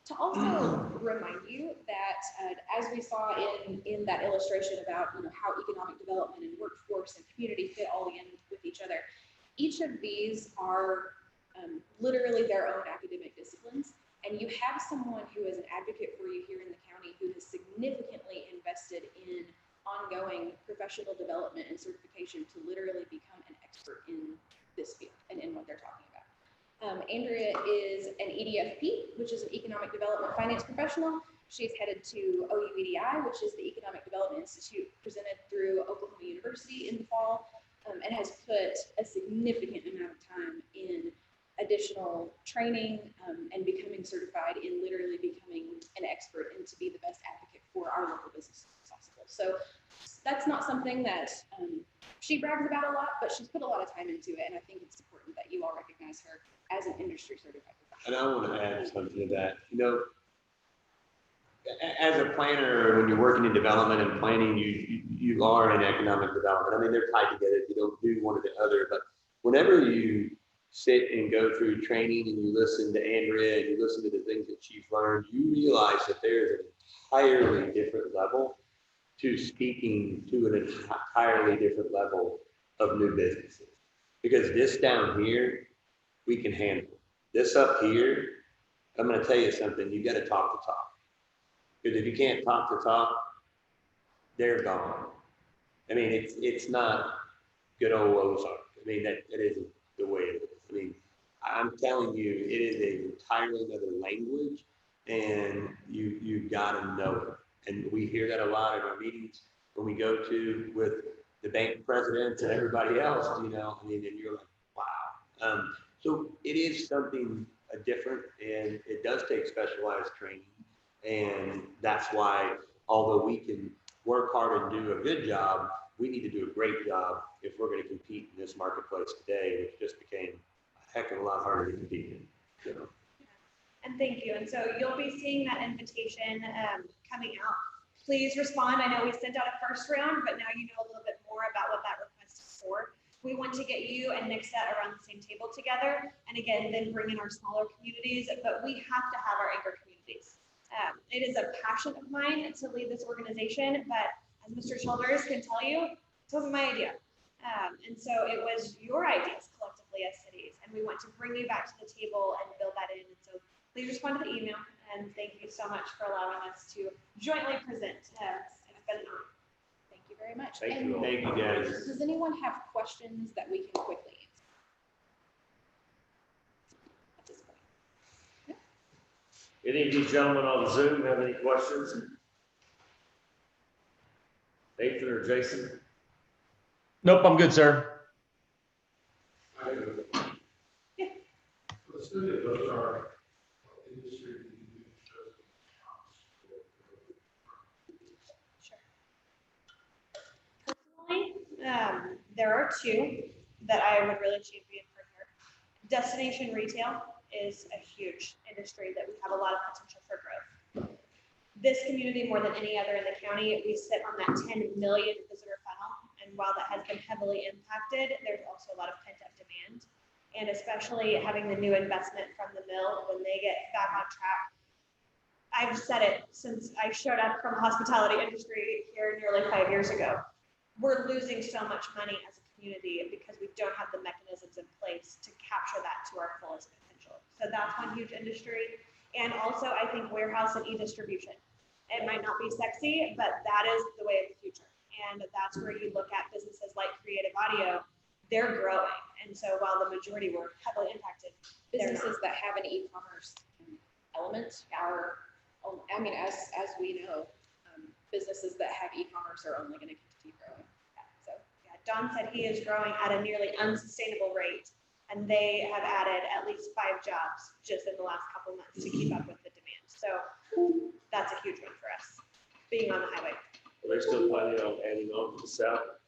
to also remind you that as we saw in that illustration about how economic development and workforce and community fit all in with each other, each of these are literally their own academic disciplines. And you have someone who is an advocate for you here in the county who has significantly invested in ongoing professional development and certification to literally become an expert in this field and in what they're talking about. Andrea is an EDFP, which is an Economic Development Finance Professional. She's headed to OUEDI, which is the Economic Development Institute presented through Oklahoma University in the fall, and has put a significant amount of time in additional training and becoming certified in literally becoming an expert and to be the best advocate for our local business as possible. So that's not something that she brags about a lot, but she's put a lot of time into it. And I think it's important that you all recognize her as an industry certified professional. And I want to add something to that. As a planner, when you're working in development and planning, you are in economic development. I mean, they're tied together. You don't do one or the other, but whenever you sit and go through training and you listen to Andrea and you listen to the things that she's learned, you realize that there's an entirely different level to speaking to an entirely different level of new businesses. Because this down here, we can handle. This up here, I'm going to tell you something, you got to talk the talk. Because if you can't talk the talk, they're gone. I mean, it's not good old Ozark. I mean, that isn't the way it is. I mean, I'm telling you, it is an entirely another language, and you got to know it. And we hear that a lot in our meetings when we go to with the bank presidents and everybody else, I mean, and you're like, wow. So it is something different, and it does take specialized training. And that's why, although we can work hard and do a good job, we need to do a great job if we're going to compete in this marketplace today, which just became a heck of a lot harder to compete in. And thank you. And so you'll be seeing that invitation coming out. Please respond. I know we sent out a first round, but now you know a little bit more about what that request is for. We want to get you and Nixa around the same table together. And again, then bring in our smaller communities, but we have to have our anchor communities. It is a passion of mine to lead this organization, but as Mr. Childers can tell you, it wasn't my idea. And so it was your ideas collectively as cities, and we want to bring you back to the table and build that in. And so please respond to the email, and thank you so much for allowing us to jointly present. It's been an honor. Thank you very much. Thank you all. Thank you, guys. Does anyone have questions that we can quickly answer at this point? Any of these gentlemen on Zoom have any questions? Nathan or Jason? Nope, I'm good, sir. Let's do it. Those are industry. Personally, there are 2 that I would really champion for here. Destination retail is a huge industry that we have a lot of potential for growth. This community, more than any other in the county, we sit on that 10 million visitor funnel. And while that has been heavily impacted, there's also a lot of pent-up demand. And especially having the new investment from the mill, when they get back on track. I've said it since I showed up from the hospitality industry here nearly 5 years ago. We're losing so much money as a community because we don't have the mechanisms in place to capture that to our fullest potential. So that's one huge industry. And also, I think warehouse and e-distribution. It might not be sexy, but that is the way of the future. And that's where you look at businesses like Creative Audio, they're growing. And so while the majority were heavily impacted, Businesses that have an e-commerce element are, I mean, as we know, businesses that have e-commerce are only going to continue growing. so yeah, Don said he is growing at a nearly unsustainable rate. And they have added at least 5 jobs just in the last couple months to keep up with the demand. So that's a huge win for us, being on the highway. Are they still planning on adding on to the south?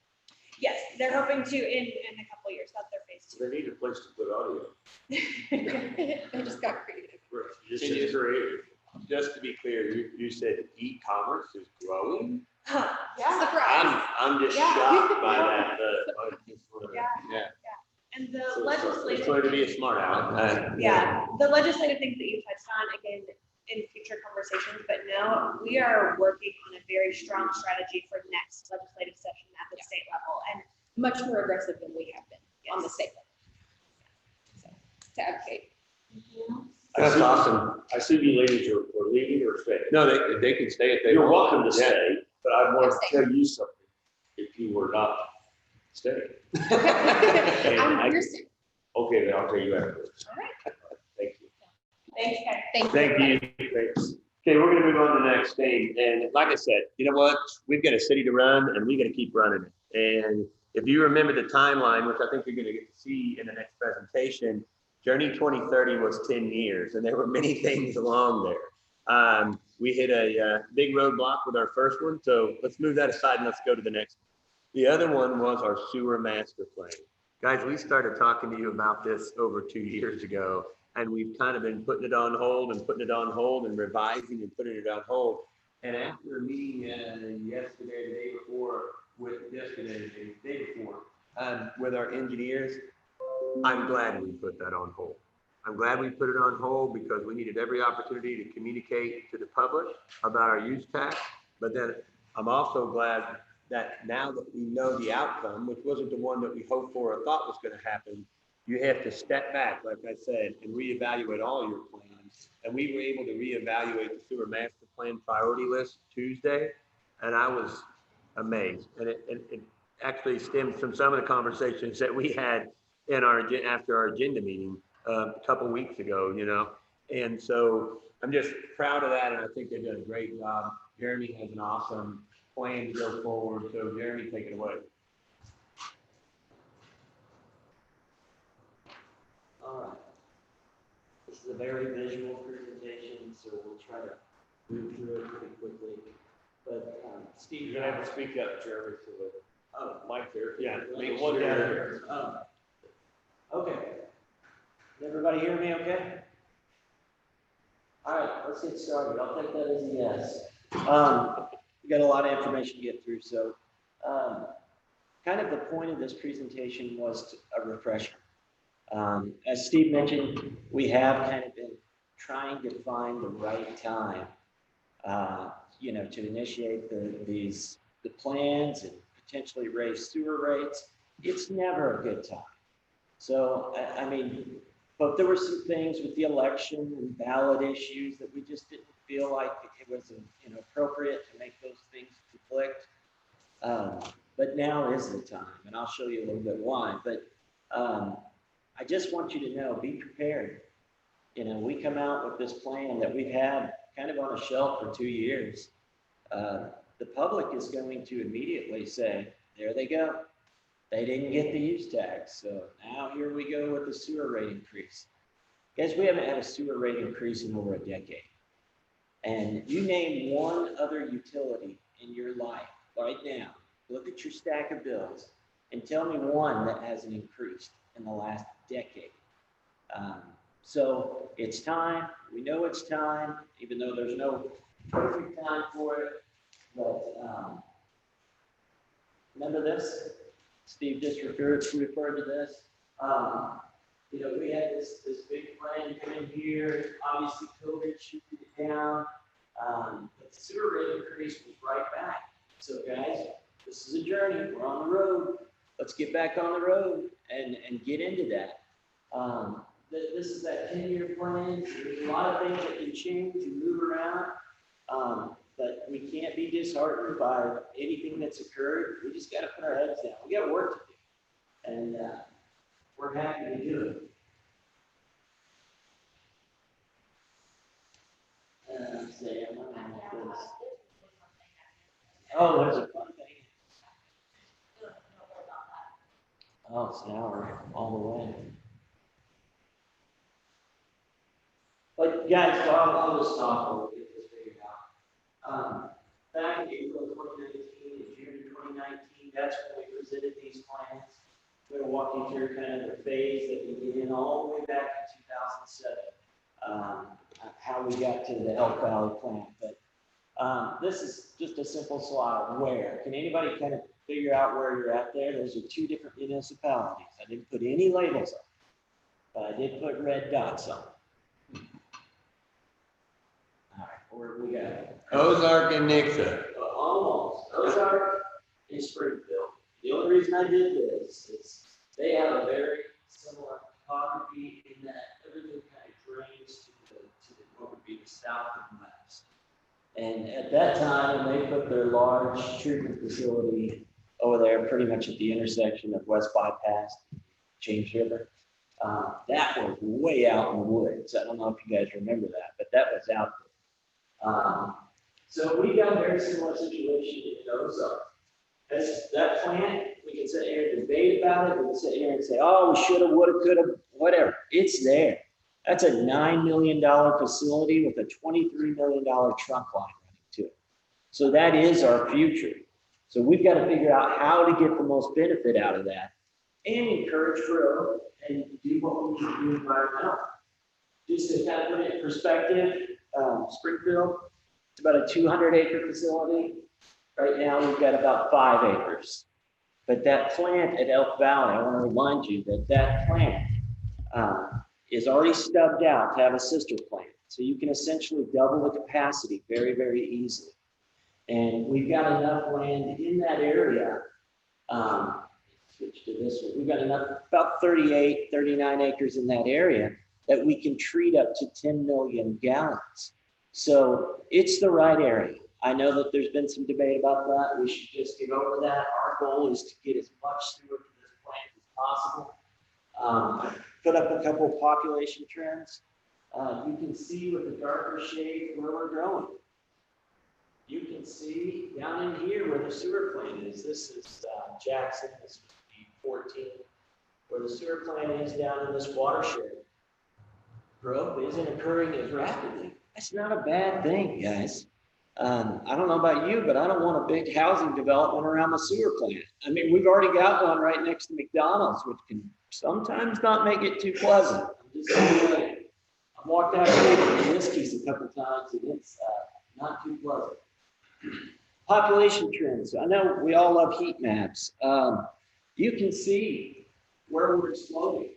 Yes, they're hoping to in a couple of years. That's their phase 2. They need a place to put audio. They just got creative. Just Can you- creative. Just to be clear, you said e-commerce is growing? Surprise. I'm just Yeah. shocked by that. Yeah. Yeah. And the So It's legislative, going to be a smart aleck. yeah, the legislative things that you touched on, again, in future conversations, but no, we are working on a very strong strategy for next legislative session at the state level. And Much more aggressive than we have been on the Yes. state level. So, to advocate. That's awesome. I see you ladies are leaving or staying. No, they can stay if they You're want. welcome to Yeah. stay, but I want to Stay. tell you something if you were not staying. You're sick. Okay, then I'll tell you afterwards. All right. Thank you. thanks, guys. Thank you. Thank you. Thanks. Okay, we're gonna move on to the next thing, and like I said, you know what? We've got a city to run, and we gotta keep running it. And if you remember the timeline, which I think you're gonna get to see in the next presentation, Journey 2030 was 10 years, and there were many things along there. We hit a big roadblock with our first one, so let's move that aside and let's go to the next. The other one was our sewer master plan. Guys, we started talking to you about this over 2 years ago, and we've kind of been putting it on hold and putting it on hold and revising and putting it on hold. And after a meeting yesterday, the day before, the day before, with our engineers, I'm glad we put that on hold. I'm glad we put it on hold because we needed every opportunity to communicate to the public about our use tax. But then I'm also glad that now that we know the outcome, which wasn't the one that we hoped for or thought was going to happen, you have to step back, like I said, and reevaluate all your plans. And we were able to reevaluate the sewer master plan priority list Tuesday, and I was amazed. And it actually stemmed from some of the conversations that we had in after our agenda meeting a couple weeks ago, you know. And so I'm just proud of that, and I think they've done a great job. Jeremy has an awesome plan to go forward. So Jeremy, take it away. All right. This is a very visual presentation, so we'll try to move through it pretty quickly. But Steve, You're gonna have to speak up, Jeremy, so oh, the mic there. Yeah, The one down here. okay. Can everybody hear me okay? All right, let's get started. I'll take that as a yes. We got a lot of information to get through, so kind of the point of this presentation was a refresher. As Steve mentioned, we have kind of been trying to find the right time, to initiate the plans and potentially raise sewer rates. It's never a good time. So, but there were some things with the election and ballot issues that we just didn't feel like it was appropriate to make those things conflict. But now is the time, and I'll show you a little bit why. But I just want you to know, be prepared. We come out with this plan that we've had kind of on a shelf for 2 years. The public is going to immediately say, there they go. They didn't get the use tax. So now here we go with the sewer rate increase. Guys, we haven't had a sewer rate increase in over a decade. And you name one other utility in your life right now, look at your stack of bills and tell me one that hasn't increased in the last decade. So it's time. We know it's time, even though there's no perfect time for it. But remember this? Steve just referred to this. We had this big plan come in here. Obviously, COVID shifted it down. But the sewer rate increase was right back. So guys, this is a journey. We're on the road. Let's get back on the road and get into that. this is that 10-year plan. There's a lot of things that can change and move around. But we can't be disheartened by anything that's occurred. We just got to put our heads down. We got work to do. And we're happy to do it. Oh, there's a fun thing. Oh, it's an hour all the way. But guys, so I'll just talk and we'll get this figured out. Back in April 2019 and June 2019, that's when we presented these plans. We're going to walk you through kind of the phase that we did in all the way back in 2007. How we got to the Elk Valley plan. But this is just a simple slide. Where? Can anybody kind of figure out where you're at there? Those are two different municipalities. I didn't put any labels on, but I did put red dots on. All right, where we got? Ozark and Nixa. Almost. Ozark and Springfield. The only reason I did this is they have a very similar topography in that everything kind of drains to what would be the south and west. And at that time, when they put their large treatment facility over there, pretty much at the intersection of West Bypass, James River, that was way out in the woods. I don't know if you guys remember that, but that was out there. So we got a very similar situation in Ozark. That plant, we can sit here and debate about it. We can sit here and say, oh, we should have, would have, could have, whatever. It's there. That's a $9 million facility with a $23 million trunk line running to it. So that is our future. So we've got to figure out how to get the most benefit out of that and encourage growth and do what we need to do environmentally. Just to kind of put it in perspective, Springfield, it's about a 200-acre facility. Right now, we've got about 5 acres. But that plant at Elk Valley, I want to remind you that that plant is already stubbed out to have a sister plant. So you can essentially double the capacity very, very easily. And we've got enough land in that area. Switch to this one. We've got about 38, 39 acres in that area that we can treat up to 10 million gallons. So it's the right area. I know that there's been some debate about that. We should just get over that. Our goal is to get as much sewer to this plant as possible. Put up a couple of population trends. You can see with the darker shade where we're growing. You can see down in here where the sewer plant is. This is Jackson, this would be 14, where the sewer plant is down in this watershed. Growth isn't occurring as rapidly. That's not a bad thing, guys. I don't know about you, but I don't want a big housing development around the sewer plant. I mean, we've already got one right next to McDonald's, which can sometimes not make it too pleasant. I'm just saying, I've walked out here with Whiskies a couple times, and it's not too pleasant. Population trends. I know we all love heat maps. You can see where we're exploding.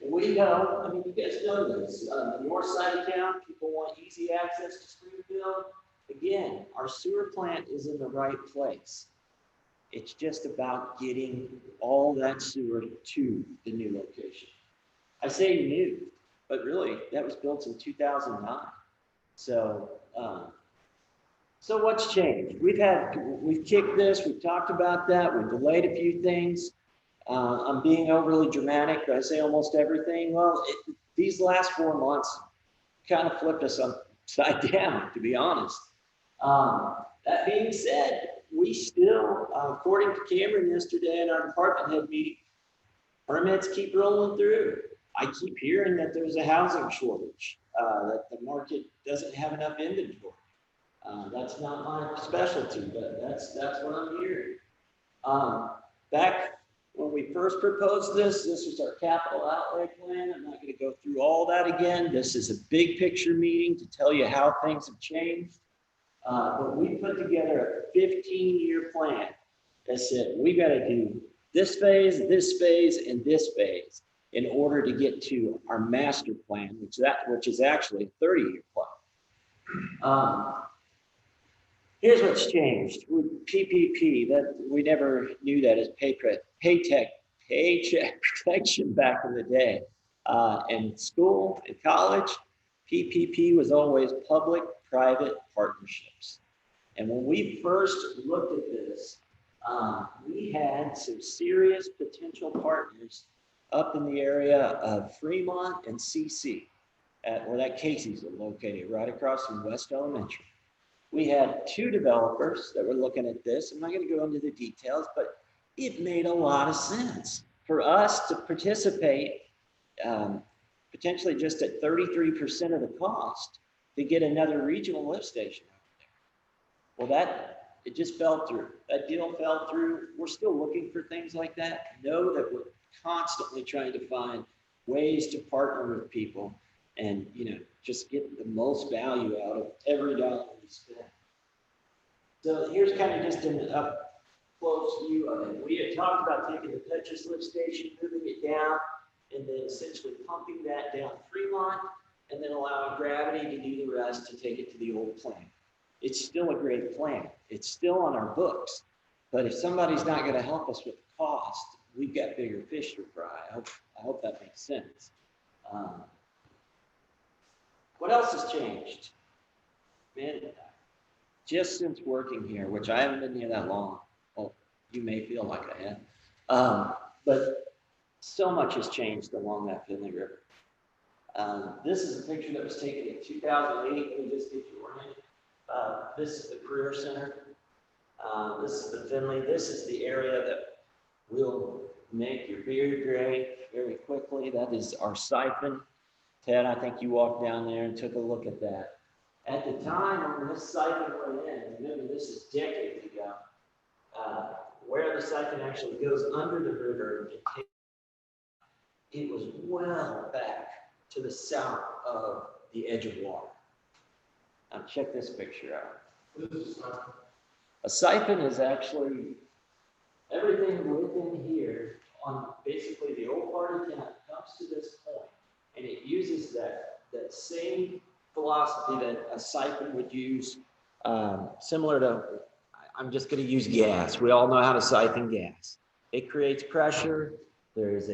And we know, I mean, you guys know this. The north side of town, people want easy access to Springfield. Again, our sewer plant is in the right place. It's just about getting all that sewer to the new location. I say new, but really that was built in 2009. So, so what's changed? We've kicked this, we've talked about that, we've delayed a few things. I'm being overly dramatic, but I say almost everything. Well, these last 4 months kind of flipped us upside down, to be honest. That being said, we still, according to Cameron yesterday in our department head meeting, permits keep rolling through. I keep hearing that there's a housing shortage, that the market doesn't have enough inventory. That's not my specialty, but that's what I'm hearing. Back when we first proposed this was our capital outlay plan. I'm not going to go through all that again. This is a big picture meeting to tell you how things have changed. But we put together a 15-year plan that said we got to do this phase, and this phase in order to get to our master plan, which is actually a 30-year plan. Here's what's changed with PPP. That we never knew that as paycheck protection back in the day. In school, in college, PPP was always public-private partnerships. And when we first looked at this, we had some serious potential partners up in the area of Fremont and CC, where that Casey's are located, right across from West Elementary. We had 2 developers that were looking at this. I'm not going to go into the details, but it made a lot of sense for us to participate potentially just at 33% of the cost to get another regional lift station out there. Well, it just fell through. That deal fell through. We're still looking for things like that. Know that we're constantly trying to find ways to partner with people and, just get the most value out of every dollar we spend. So here's kind of just an up close view of it. We had talked about taking the Petrus lift station, moving it down, and then essentially pumping that down Fremont, and then allowing gravity to do the rest to take it to the old plant. It's still a great plan. It's still on our books. But if somebody's not going to help us with the cost, we've got bigger fish to fry. I hope that makes sense. What else has changed? Man, just since working here, which I haven't been here that long. Well, you may feel like I have. But so much has changed along that Finley River. This is a picture that was taken in 2008. Let me just get you oriented. This is the Career Center. This is the Finley. This is the area that will make your beard gray very quickly. That is our siphon. Ted, I think you walked down there and took a look at that. At the time when this siphon went in, remember this is decades ago, where the siphon actually goes under the river, it was well back to the south of the edge of water. Now check this picture out. A siphon is actually everything within here on basically the old part of town comes to this point, and it uses that same philosophy that a siphon would use, similar to, I'm just going to use gas. We all know how to siphon gas. It creates pressure. There's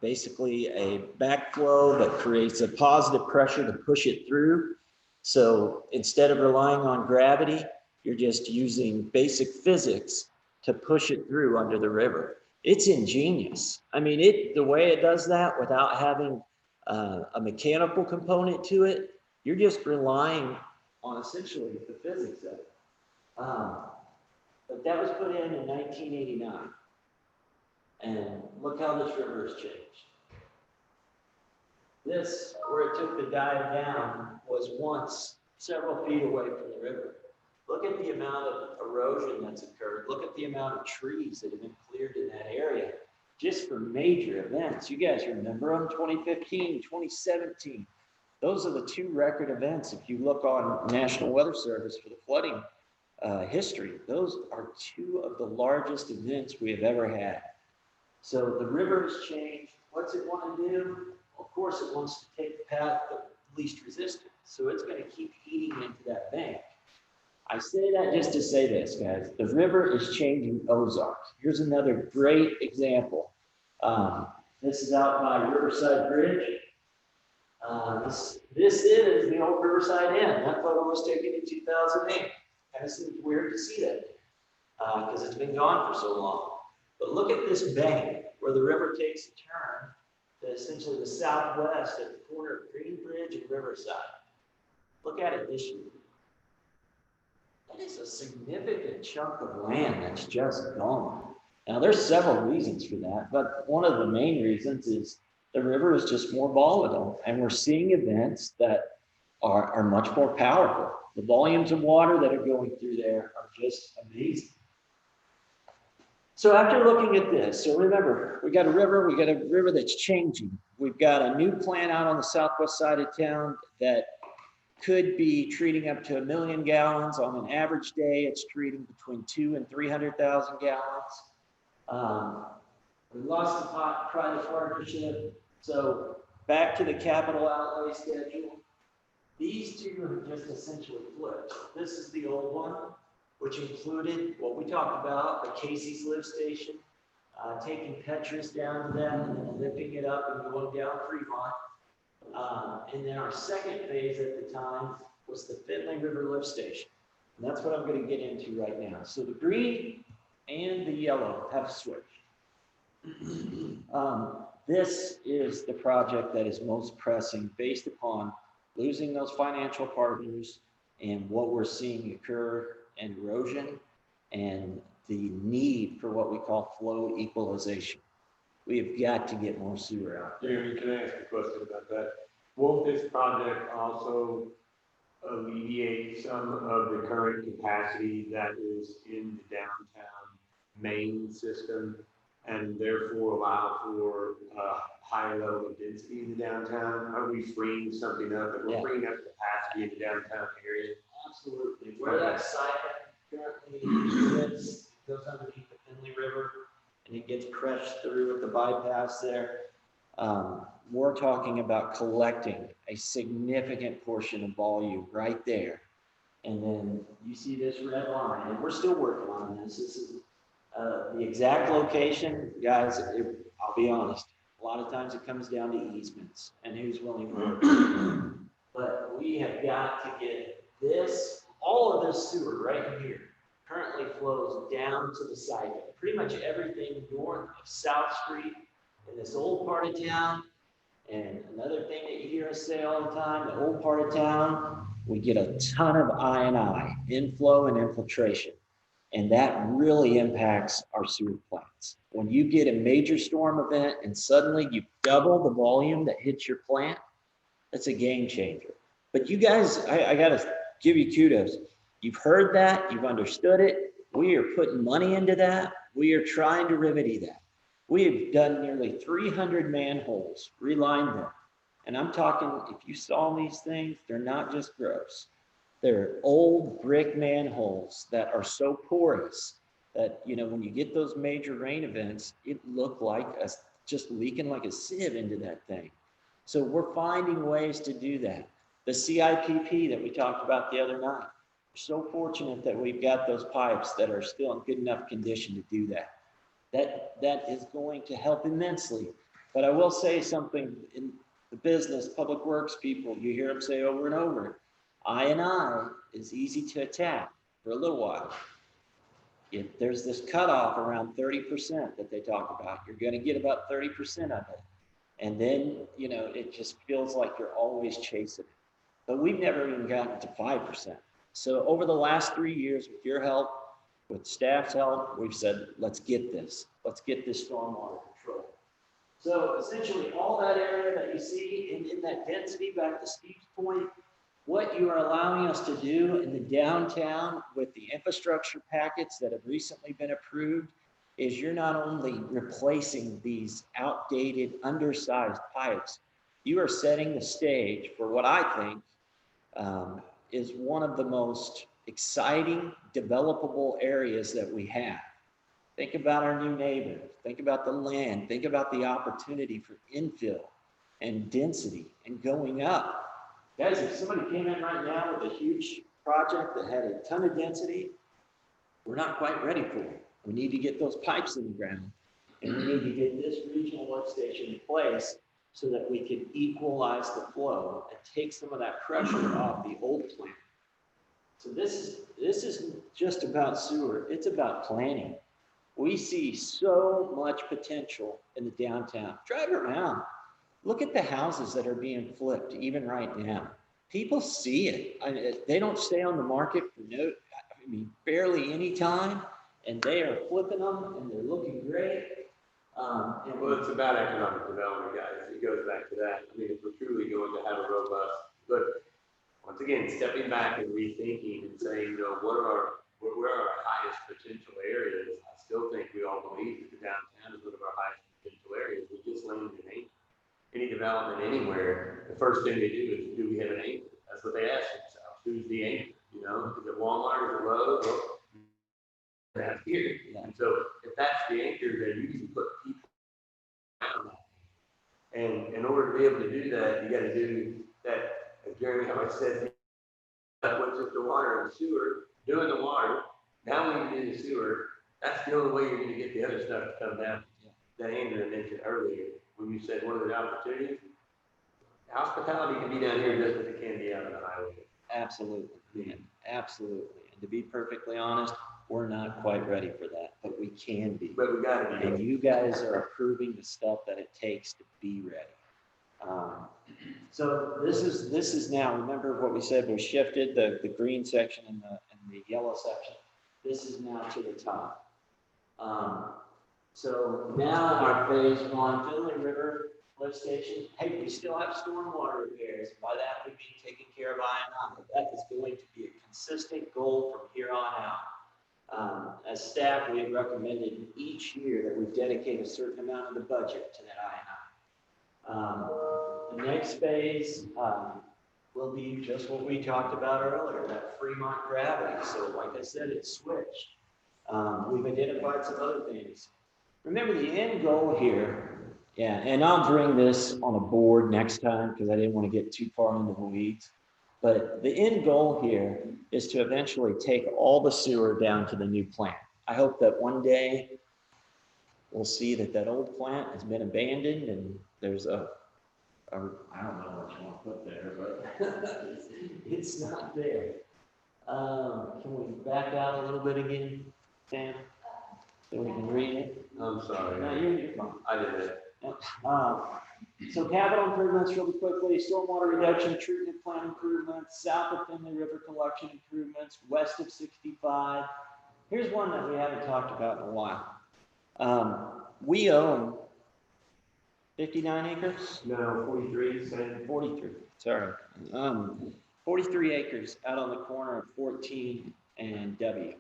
basically a backflow that creates a positive pressure to push it through. So instead of relying on gravity, you're just using basic physics to push it through under the river. It's ingenious. I mean, the way it does that without having a mechanical component to it, you're just relying on essentially the physics of it. But that was put in 1989. And look how this river has changed. This, where it took the dive down, was once several feet away from the river. Look at the amount of erosion that's occurred. Look at the amount of trees that have been cleared in that area just for major events. You guys remember them, 2015, 2017. Those are the 2 record events. If you look on National Weather Service for the flooding history, those are 2 of the largest events we have ever had. So the river has changed. What's it want to do? Of course, it wants to take the path of least resistance. So it's going to keep eating into that bank. I say that just to say this, guys. The river is changing Ozarks. Here's another great example. This is out by Riverside Bridge. This is the old Riverside Inn. That photo was taken in 2008. Kind of seems weird to see that because it's been gone for so long. But look at this bank where the river takes a turn to essentially the southwest at the corner of Green Bridge and Riverside. Look at it this year. That is a significant chunk of land that's just gone. Now, there's several reasons for that, but one of the main reasons is the river is just more volatile, and we're seeing events that are much more powerful. The volumes of water that are going through there are just amazing. So after looking at this, so remember, we got a river that's changing. We've got a new plant out on the southwest side of town that could be treating up to 1 million gallons on an average day. It's treating between 200,000 and 300,000 gallons. We lost the private partnership. So back to the capital outlay schedule. These 2 have just essentially flipped. This is the old one, which included what we talked about, the Casey's lift station. taking Petrus down to them and then lifting it up and going down Fremont. And then our second phase at the time was the Finley River Lift Station. And that's what I'm going to get into right now. So the green and the yellow have switched. This is the project that is most pressing based upon losing those financial partners and what we're seeing occur in erosion and the need for what we call flow equalization. We have got to get more sewer out there. Jeremy, can I ask a question about that? Won't this project also alleviate some of the current capacity that is in the downtown main system and therefore allow for a higher level of density in the downtown? Are we freeing something up? And we're freeing up capacity in the downtown area? Absolutely. Where that site currently is, goes underneath the Finley River and it gets crushed through at the bypass there. We're talking about collecting a significant portion of volume right there. And then you see this red line, and we're still working on this. This is the exact location. Guys, I'll be honest, a lot of times it comes down to easements and who's willing to work. But we have got to get this, all of this sewer right here currently flows down to the site. Pretty much everything north of South Street in this old part of town. And another thing that you hear us say all the time, the old part of town, we get a ton of I&I, inflow and infiltration. And that really impacts our sewer plants. When you get a major storm event and suddenly you double the volume that hits your plant, that's a game changer. But you guys, I gotta give you kudos. You've heard that, you've understood it. We are putting money into that. We are trying to remedy that. We have done nearly 300 manholes, relined them. And I'm talking, if you saw these things, they're not just gross. They're old brick manholes that are so porous that, you know, when you get those major rain events, it looked like just leaking like a sieve into that thing. So we're finding ways to do that. The CIPP that we talked about the other night, we're so fortunate that we've got those pipes that are still in good enough condition to do that. That is going to help immensely. But I will say something in the business, public works people, you hear them say over and over, I&I is easy to attack for a little while. If there's this cutoff around 30% that they talk about, you're going to get about 30% of it. And then, you know, it just feels like you're always chasing it. But we've never even gotten to 5%. So over the last 3 years, with your help, with staff's help, we've said, let's get this stormwater control. So essentially all that area that you see in that density, back to Steve's point, what you are allowing us to do in the downtown with the infrastructure packets that have recently been approved is you're not only replacing these outdated, undersized pipes, you are setting the stage for what I think is one of the most exciting, developable areas that we have. Think about our new neighbors, think about the land, think about the opportunity for infill and density and going up. Guys, if somebody came in right now with a huge project that had a ton of density, we're not quite ready for it. We need to get those pipes in the ground and we need to get this regional lift station in place so that we can equalize the flow and take some of that pressure off the old plant. So this isn't just about sewer, it's about planning. We see so much potential in the downtown. Drive around, look at the houses that are being flipped even right now. People see it. They don't stay on the market for barely any time, and they are flipping them and they're looking great. Well, it's about economic development, guys. It goes back to that. I mean, if we're truly going to have a robust, but once again, stepping back and rethinking and saying, you know, where are our highest potential areas? I still think we all believe that the downtown is one of our highest potential areas. We just landed an anchor. Any development anywhere, the first thing they do we have an anchor? That's what they ask themselves. Who's the anchor? You know, is it Walmart, is it Lowe's? That's here. And so if that's the anchor, then you can put people around that. And in order to be able to do that, you got to do that, as Jeremy, how I said, what's just the water and sewer, doing the water. Now when you do the sewer, that's the only way you're going to get the other stuff to come down to that Andrew mentioned earlier, when you said what are the opportunities? Hospitality can be down here just as it can be out on the highway. Absolutely, man, absolutely. And to be perfectly honest, we're not quite ready for that, but we can be. But we gotta be. And you guys are approving the stuff that it takes to be ready. So this is now, remember what we said, we shifted the green section and the yellow section. This is now to the top. So now our phase one, Finley River lift station, hey, we still have stormwater repairs. By that, we mean taking care of I&I. But that is going to be a consistent goal from here on out. As staff, we have recommended each year that we dedicate a certain amount of the budget to that I&I. The next phase will be just what we talked about earlier, that Fremont gravity. So like I said, it's switched. We've identified some other things. Remember the end goal here, yeah, and I'll bring this on a board next time because I didn't want to get too far into the weeds. But the end goal here is to eventually take all the sewer down to the new plant. I hope that one day we'll see that that old plant has been abandoned and there's I don't know what you want to put there, but it's not there. Can we back out a little bit again, Sam? So we can read it. I'm sorry. No, you're fine. I did it. So capital improvements really quickly, stormwater reduction, treatment plant improvements, south of Finley River collection improvements, west of 65. Here's one that we haven't talked about in a while. We own 59 acres? No, 43, 43, sorry. 43 acres out on the corner of 14 and W.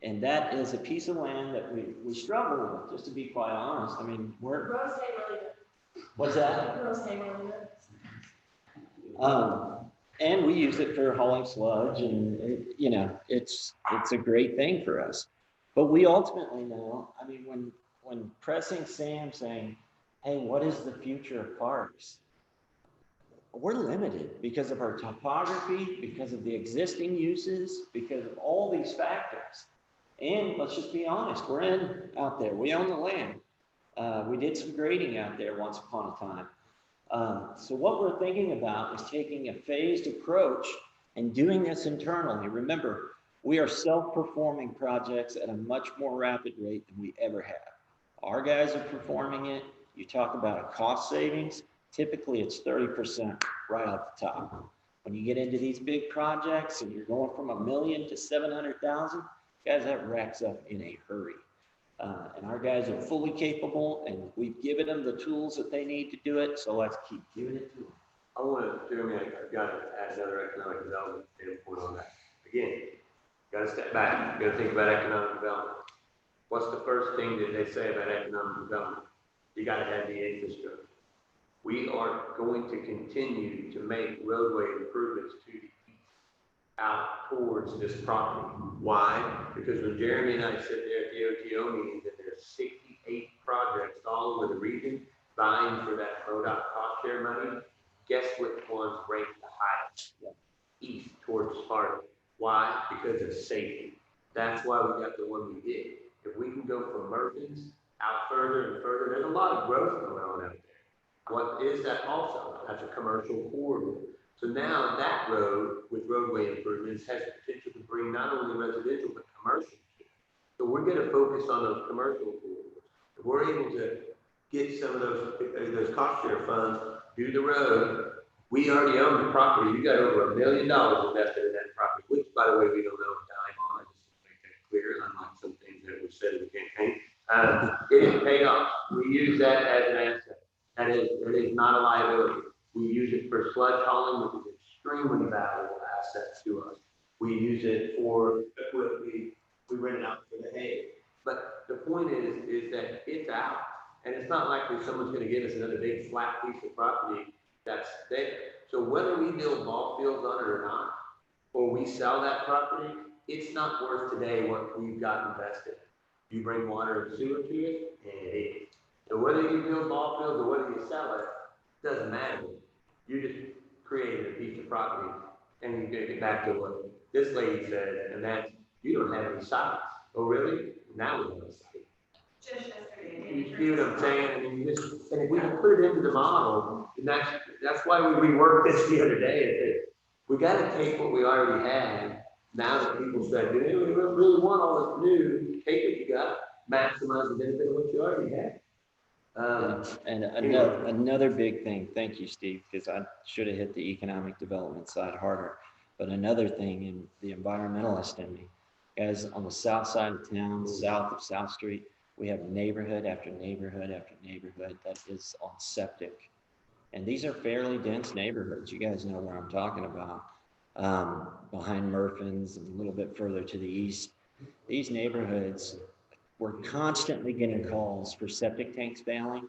And that is a piece of land that we struggle with, just to be quite honest. I mean, we're. Rose hay really good. What's that? Rose hay really good. And we use it for hauling sludge, and you know, it's a great thing for us. But we ultimately know, I mean, when pressing Sam saying, hey, what is the future of parks? We're limited because of our topography, because of the existing uses, because of all these factors. And let's just be honest, we're out there, we own the land. We did some grading out there once upon a time. So what we're thinking about is taking a phased approach and doing this internally. Remember, we are self-performing projects at a much more rapid rate than we ever have. Our guys are performing it. You talk about a cost savings, typically it's 30% right off the top. When you get into these big projects and you're going from $1 million to 700,000, guys, that racks up in a hurry. And our guys are fully capable, and we've given them the tools that they need to do it, so let's keep giving it to them. I want to, Jeremy, I've got to add another economic development standpoint on that. Again, got to step back, got to think about economic development. What's the first thing that they say about economic development? You got to have the infrastructure. We are going to continue to make roadway improvements to the east, out towards this property. Why? Because when Jeremy and I sit there at the OTO meetings and there's 68 projects all over the region vying for that MoDOT cost share money, guess which ones rank the highest? East towards Sparta. Why? Because of safety. That's why we got the one we did. If we can go from Merkins out further and further, there's a lot of growth going on out there. What is that also? That's a commercial corridor. So now that road with roadway improvements has the potential to bring not only residential, but commercial. So we're going to focus on those commercial corridors. If we're able to get some of those cost share funds, do the road, we already own the property. You got over $1 million invested in that property, which by the way, we don't know a dime on. I just want to make that clear, unlike some things that were said in the campaign. It is paid off. We use that as an asset. It is not a liability. We use it for sludge hauling, which is extremely valuable asset to us. We use it for we rent it out for the hay. But the point is that it's out, and it's not like someone's going to give us another big flat piece of property that's there. So whether we build ball fields on it or not, or we sell that property, it's not worth today what we've got invested. You bring water and sewer to it, and it is. So whether you build ball fields or whether you sell it, doesn't matter. You just created a piece of property, and you get back to what this lady said, and that's you don't have any sites. Oh, really? Now we have a site. Just yesterday. You see what I'm saying? I mean, and if we can put it into the model, and that's why we reworked this the other day, is that we gotta take what we already had. Now that people say, we don't really want all this new, take what you got, maximize the benefit of what you already had. And anyway. another big thing, thank you, Steve, because I should have hit the economic development side harder. But another thing in the environmentalist in me, guys, on the south side of town, south of South Street, we have neighborhood after neighborhood after neighborhood that is on septic. And these are fairly dense neighborhoods. You guys know where I'm talking about. Behind Murphin's and a little bit further to the east. These neighborhoods, we're constantly getting calls for septic tanks failing.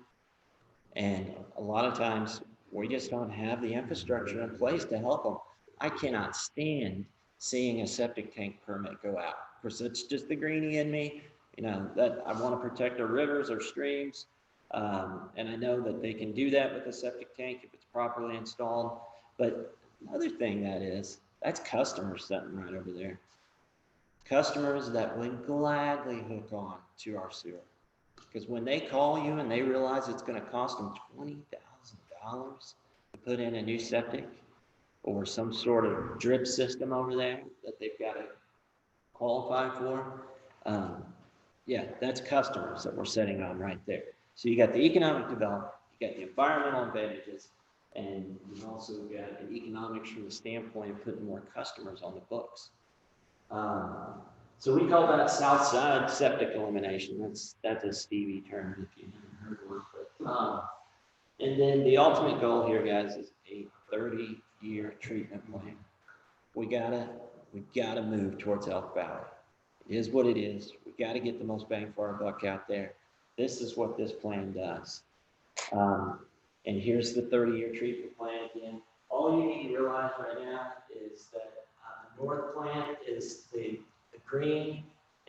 And a lot of times we just don't have the infrastructure in place to help them. I cannot stand seeing a septic tank permit go out. Of course, it's just the greenie in me, you know, that I want to protect our rivers, our streams. And I know that they can do that with a septic tank if it's properly installed. But another thing that's customers sitting right over there. Customers that would gladly hook on to our sewer. Because when they call you and they realize it's going to cost them $20,000 to put in a new septic or some sort of drip system over there that they've got to qualify for, yeah, that's customers that we're setting on right there. So you got the economic development, you got the environmental advantages, and you also got the economics from the standpoint of putting more customers on the books. So we call that South Side septic elimination. That's a Stevie term if you haven't heard one. But, and then the ultimate goal here, guys, is a 30-year treatment plan. We gotta move towards Elk Valley. It is what it is. We gotta get the most bang for our buck out there. This is what this plan does. And here's the 30-year treatment plan again. All you need to realize right now is that the north plant is the green,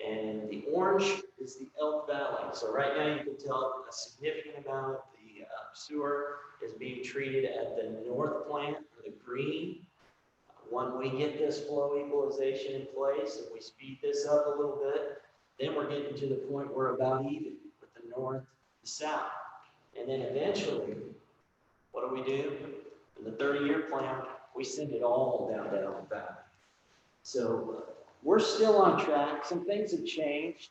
and the orange is the Elk Valley. So right now you can tell a significant amount of the sewer is being treated at the north plant, or the green. When we get this flow equalization in place and we speed this up a little bit, then we're getting to the point where we're about even with the north, the south. And then eventually, what do? In the 30-year plan, we send it all down to Elk Valley. So we're still on track. Some things have changed.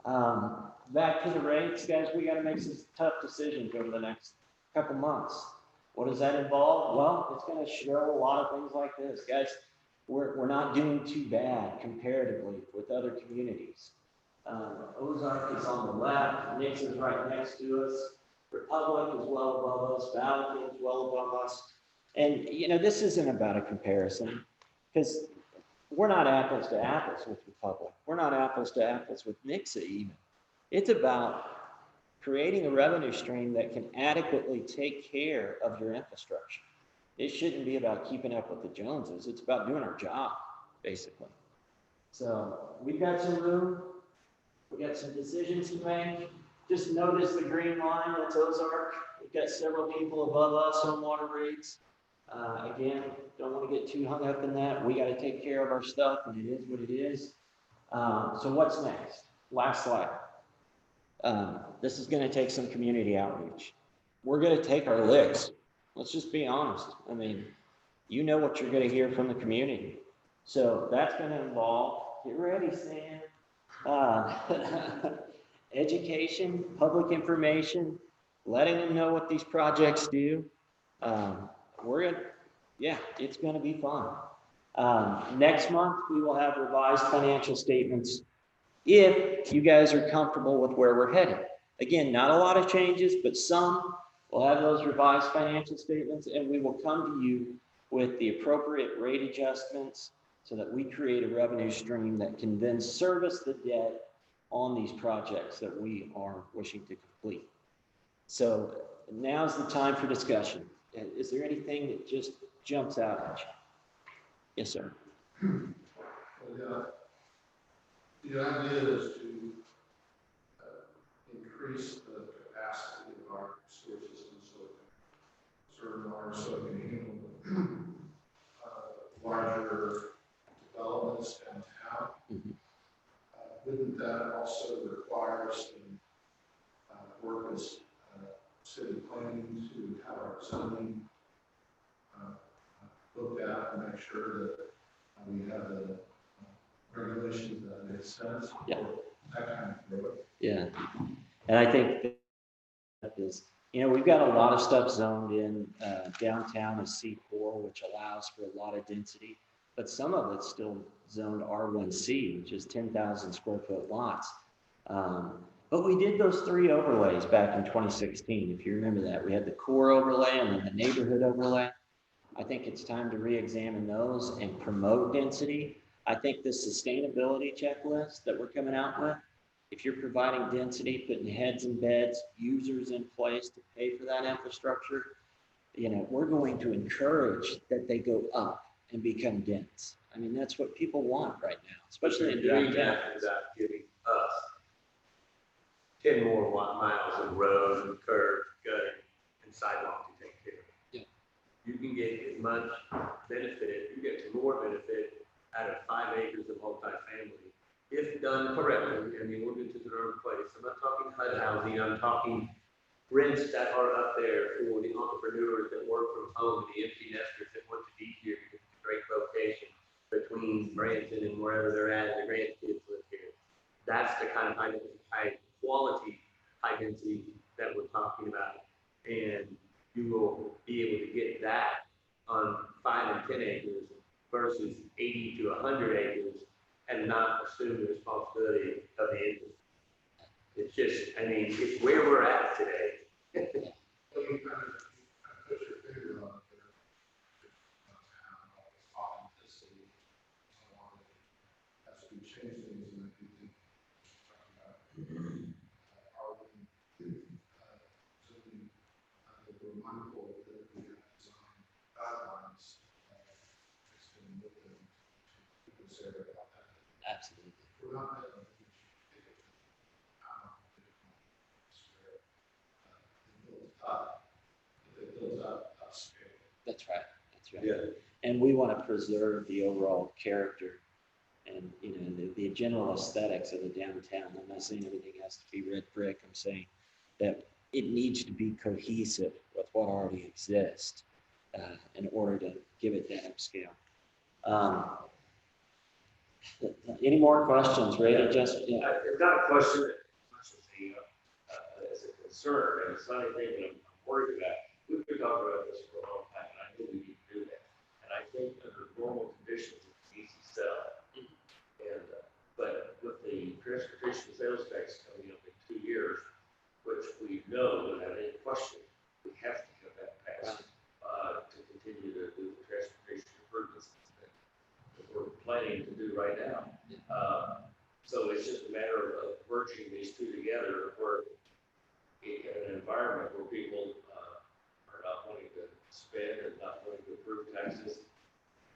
Back to the rates, guys, we got to make some tough decisions over the next couple months. What does that involve? Well, it's going to show a lot of things like this. Guys, we're not doing too bad comparatively with other communities. Ozark is on the left, Nixon's right next to us, Republic is well above us, Valentin is well above us. And, you know, this isn't about a comparison, because we're not apples to apples with Republic. We're not apples to apples with Nixa even. It's about creating a revenue stream that can adequately take care of your infrastructure. It shouldn't be about keeping up with the Joneses. It's about doing our job, basically. So we've got some room. We've got some decisions to make. Just notice the green line, that's Ozark. We've got several people above us on water rates. Again, don't want to get too hung up in that. We got to take care of our stuff, and it is what it is. So what's next? Last slide. This is going to take some community outreach. We're going to take our licks. Let's just be honest. I mean, you know what you're going to hear from the community. So that's going to involve, get ready, Sam, education, public information, letting them know what these projects do. It's going to be fun. Next month, we will have revised financial statements if you guys are comfortable with where we're headed. Again, not a lot of changes, but some. We'll have those revised financial statements, and we will come to you with the appropriate rate adjustments so that we create a revenue stream that can then service the debt on these projects that we are wishing to complete. So now's the time for discussion. Is there anything that just jumps out at you? Yes, sir. Well, the idea is to increase the capacity of our sewer system so it can serve water, so it can handle larger developments downtown. Wouldn't that also require some zoning looked at and make sure that we have the regulations that make sense. Yeah. That kind of growth. Yeah, and I think that is, we've got a lot of stuff zoned in downtown as C4, which allows for a lot of density, but some of it's still zoned R1C, which is 10,000 square foot lots. But we did those 3 overlays back in 2016, if you remember that. We had the core overlay and then the neighborhood overlay. I think it's time to re-examine those and promote density. I think the sustainability checklist that we're coming out with, if you're providing density, putting heads in beds, users in place to pay for that infrastructure, we're going to encourage that they go up and become dense. I mean, that's what people want right now, especially in doing downtown. that without giving us 10 more miles of road and curb, gutter, and sidewalk to take care of. Yeah. You can get as much benefit, you get more benefit out of 5 acres of multifamily if done correctly, and the ordinances are in place. I'm not talking HUD housing, I'm talking rents that are up there for the entrepreneurs that work from home, the empty nesters that want to be here because it's a great location between Branson and wherever they're at, and the grandkids live here. That's the kind of high quality, high density that we're talking about. And you will be able to get that on 5 and 10 acres versus 80 to 100 acres and not assume the responsibility of the industry. It's just, it's where we're at today. So you kind of put your finger on it there. Authenticity. As we change things, and I do think are we zoning, that we're mindful that we have design guidelines extend with them to consider about that. Absolutely. We're not that it builds up, it builds up upscale. That's right. That's right. Yeah. And we want to preserve the overall character and the general aesthetics of the downtown. I'm not saying everything has to be red brick. I'm saying that it needs to be cohesive with what already exists in order to give it that upscale. Any more questions? Ready, Justin? Yeah. It's not a question as much as a concern, and it's not anything that I'm worried about. We've been talking about this for a long time, and I know we need to do that. And I think under normal conditions, it's an easy sell. And but with the transportation sales tax coming up in 2 years, which we know without any question, we have to have that passed to continue to do the transportation improvements that we're planning to do right now. So it's just a matter of merging these two together, where in an environment where people are not wanting to spend and not wanting to approve taxes,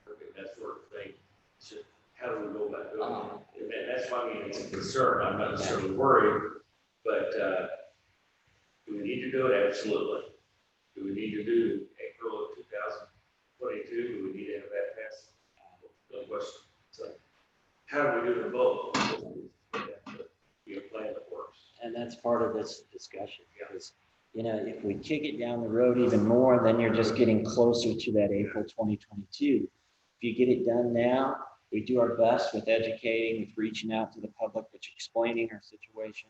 and that sort of thing. It's just, how do we go about doing it? And that's why it's a concern. I'm not necessarily worried, but do we need to do it? Absolutely. Do we need to do April of 2022? Do we need to have that passed? No question. So how do we do them both? Be a plan that works. And that's part of this discussion, because if we kick it down the road even more, then you're just getting closer to that April 2022. If you get it done now, we do our best with educating, with reaching out to the public, with explaining our situation.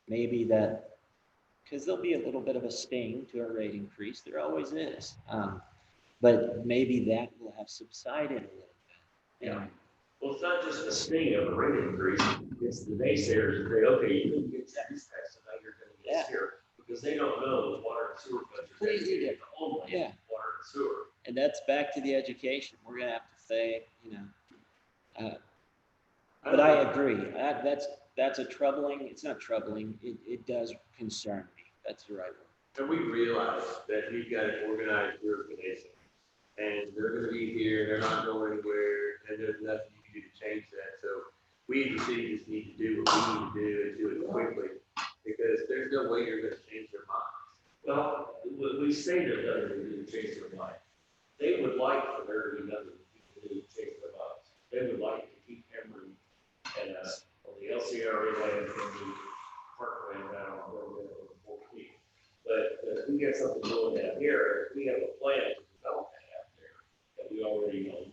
Maybe that, because there'll be a little bit of a sting to a rate increase, there always is. But maybe that will have subsided a little bit. Yeah. Well, it's not just the sting of a rate increase, it's the naysayers that say, okay, you didn't get tax tax, so now you're going to get here. Because they don't know the water and sewer budget. Completely different. Only water and sewer. And that's back to the education. We're going to have to say, but I agree. That's a troubling, it's not troubling, it does concern me. That's the right word. And we realize that we've got an organized organization, and they're going to be here, they're not going anywhere, and there's nothing you can do to change that. So we as the city just need to do what we need to do and do it quickly, because there's no way you're going to change their minds. Well, we say there's nothing to do to change their mind. They would like for there to be nothing to do to change their minds. They would like to keep hammering at us on the LCRA land and the parkland down on the 14th. But if we get something going down here, if we have a plan to develop that out there, that we already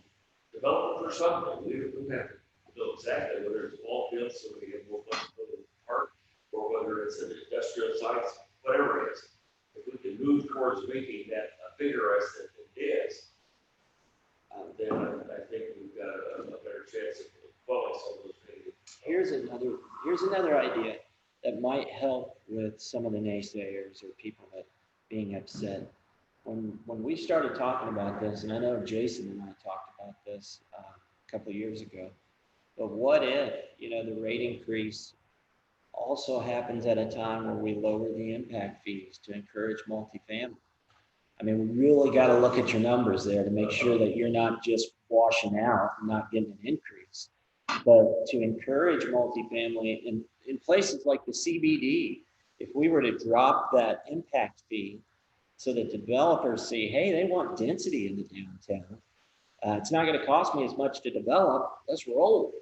develop it for something, we have to know exactly whether it's ball fields, so we have more flexibility in the park, or whether it's an industrial sites, whatever it is. If we can move towards making that vigorous than it is, then I think we've got a better chance of quelling some of those things. Here's another idea that might help with some of the naysayers or people that being upset. When we started talking about this, and I know Jason and I talked about this a couple of years ago, but what if, the rate increase also happens at a time where we lower the impact fees to encourage multifamily? I mean, we really got to look at your numbers there to make sure that you're not just washing out and not getting an increase, but to encourage multifamily in places like the CBD. If we were to drop that impact fee so that developers see, hey, they want density in the downtown. It's not going to cost me as much to develop. Let's roll.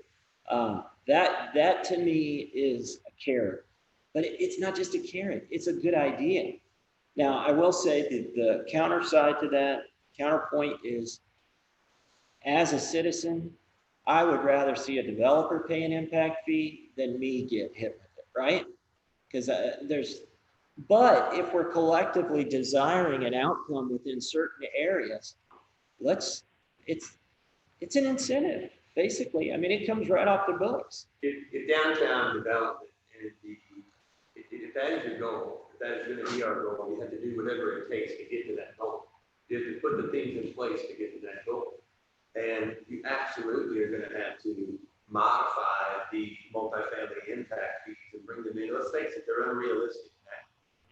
That to me is a carrot, but it's not just a carrot. It's a good idea. Now, I will say that the counter side to that, counterpoint is, as a citizen, I would rather see a developer pay an impact fee than me get hit with it, right? Because but if we're collectively desiring an outcome within certain areas, it's an incentive, basically. I mean, it comes right off the books. If downtown development and if that is your goal, if that is going to be our goal, we have to do whatever it takes to get to that goal. You have to put the things in place to get to that goal. And you absolutely are going to have to modify the multifamily impact fees and bring them in. Let's face it, they're unrealistic now.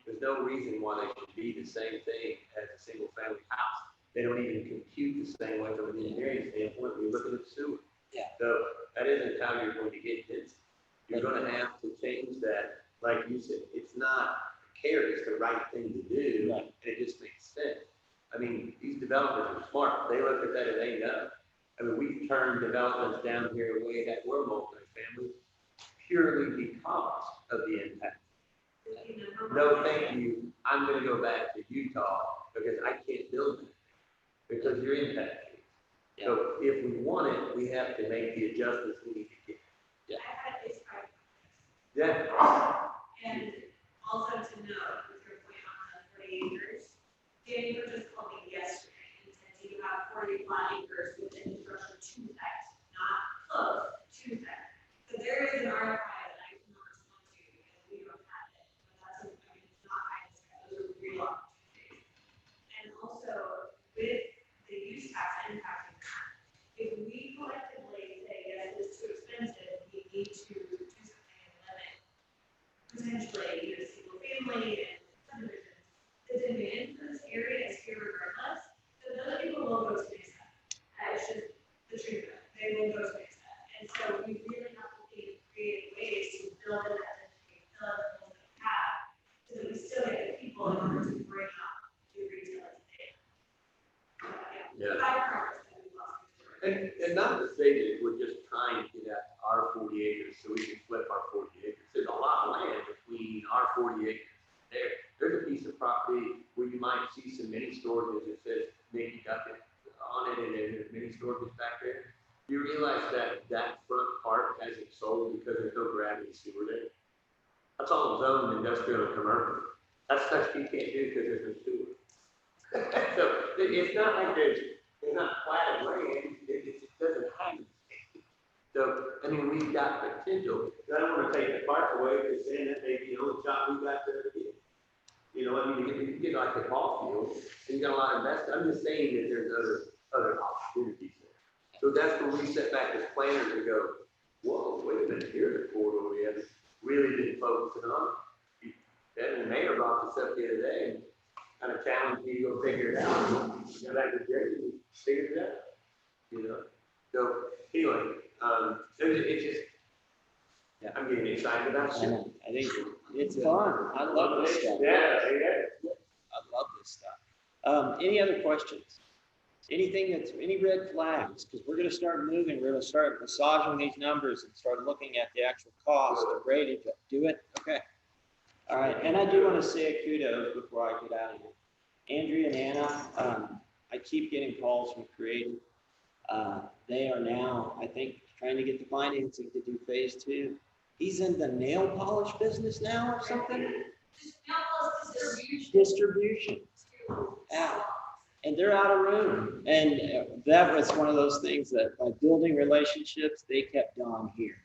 There's no reason why they should be the same thing as a single family house. They don't even compute the same way from an engineering standpoint when you look at the sewer. Yeah. So that isn't how you're going to get this. You're going to have to change that. Like you said, it's not a carrot, it's the right thing to do, Right. and it just makes sense. I mean, these developers are smart. They look at that and they know. I mean, we've turned developments down here way that were multifamily purely because of the impact. No, thank you. I'm going to go back to Utah because I can't build it because you're impacted. Yeah. So if we want it, we have to make the adjustments we need to get. Yeah. And also to note, with your point on the 40 acres, Jennifer just called me yesterday and said, do you have 40 flat acres with infrastructure to that, not close to that? So there is an RFI that I cannot respond to because we don't have it, but it's not high, those are real opportunities. And also with the use tax impacting that, if we collectively say, yes, it's too expensive, we need to do something and limit potentially, single family and subdivisions, the demand for this area is here regardless. So those people will go to Mesa. It's just the truth of it. They will go to Mesa. And so we really have to think creative ways to build in that density, fill out the holes that we have, so that we still get the people in order to bring up the retail today. Yeah. High progress that we lost. And not to say that we're just trying to get at our 40 acres so we can flip our 40 acres. There's a lot of land between our 40 acres there. There's a piece of property where you might see some mini storages that says maybe got it on it and there's mini storages back there. You realize that that front part hasn't sold because there's no gravity sewer there. That's all zoned industrial and commercial. That's stuff you can't do because there's no sewer. So it's not like there's not flat land, it doesn't happen. So, I mean, we've got potential. I don't want to take the park away because then that may be the only job we got there to get. I mean, if you get like a ball field and you got a lot of investment, I'm just saying that there's other opportunities there. So that's where we sit back as planners and go, whoa, wait a minute, here's a corridor we haven't really been focusing on. Ed and the mayor brought this up the other day and kind of challenged me to go figure it out. Go back to Jerry and figure it out. So anyway, it's just, yeah, I'm getting excited about I it. know. I think it's fun. I love this stuff. Yeah. I love this stuff. Any other questions? Any red flags? Because we're going to start moving. We're going to start massaging these numbers and start looking at the actual cost of rating. Do it. Okay. All right, and I do want to say a kudos before I get out of here. Andrea and Anna, I keep getting calls from Creative. They are now, I think, trying to get the financing to do phase 2. He's in the nail polish business now or something? Distribution. Yeah. And they're out of room. And that was one of those things that by building relationships, they kept on here.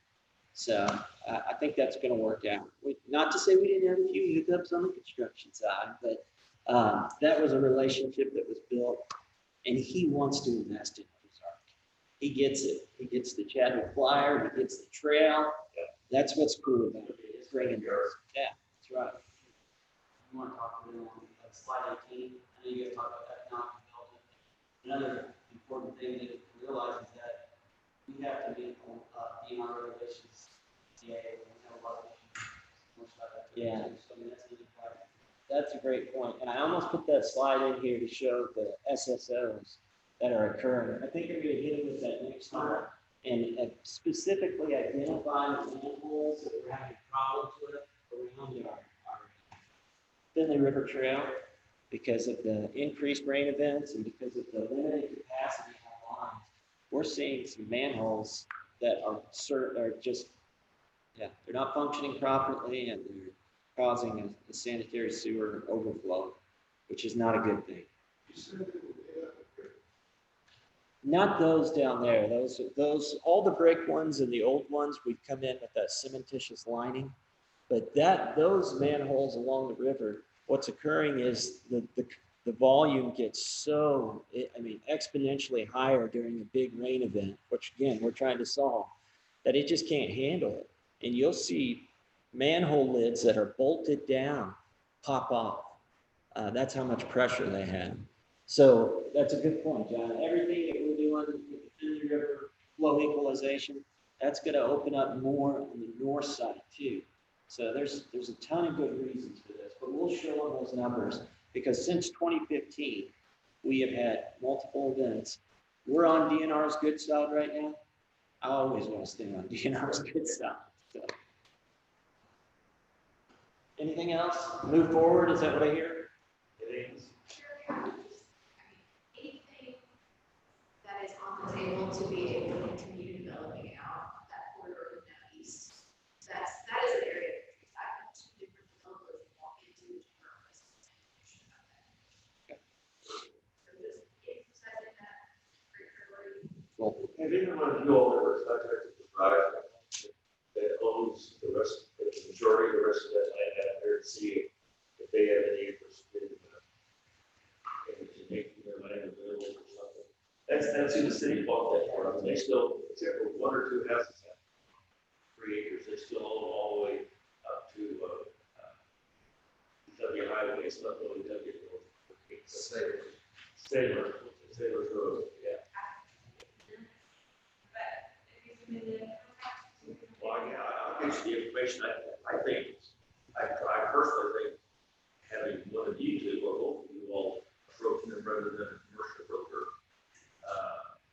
So I think that's going to work out. Not to say we didn't have a few hiccups on the construction side, but that was a relationship that was built, and he wants to invest in Ozark. He gets it. He gets the Chadwick Flyer. He gets the trail. That's what's cool about it. It's bringing those. Yeah, that's right. You want to talk to them on slide 18? I know you guys talk about economic development. Another important thing that we realize is that we have to meet DNR regulations. Yeah, we have a lot of issues. Yeah. So I mean, that's really important. That's a great point. And I almost put that slide in here to show the SSOs that are occurring. I think I'm going to hit it with that next slide and specifically identify the manholes that we're having problems with around our Finley River Trail because of the increased rain events and because of the limited capacity on lines. We're seeing some manholes that are just, they're not functioning properly and they're causing a sanitary sewer overflow, which is not a good thing. Not those down there. Those, all the brick ones and the old ones, we've come in with that cementitious lining. But those manholes along the river, what's occurring is the volume gets so, exponentially higher during a big rain event, which again, we're trying to solve, that it just can't handle it. And you'll see manhole lids that are bolted down pop off. That's how much pressure they have. So that's a good point, John. Everything that we're doing with the Finley River flow equalization, that's going to open up more on the north side too. So there's a ton of good reasons for this, but we'll show them those numbers because since 2015, we have had multiple events. We're on DNR's good side right now. I always want to stay on DNR's good side. So. Anything else? Move forward, is that what I hear? Anything that is on the table to be able to continue developing out that corridor down east. That is an area I have two different developers walk into which are information about that. So just emphasizing that great priority. Well, and even when you all ever expect to drive that owns the rest, the majority of the rest of that land out there to see if they have any interest in making their land available or something. That's who the city bought that for. I mean, they still, except for 1 or 2 houses, have 3 acres. They still own all the way up to W Highway. It's not really W Road. Sailor Road. Yeah. Well, yeah, I'll get you the information. I personally think having one of you two or both of you all approaching them rather than a commercial broker,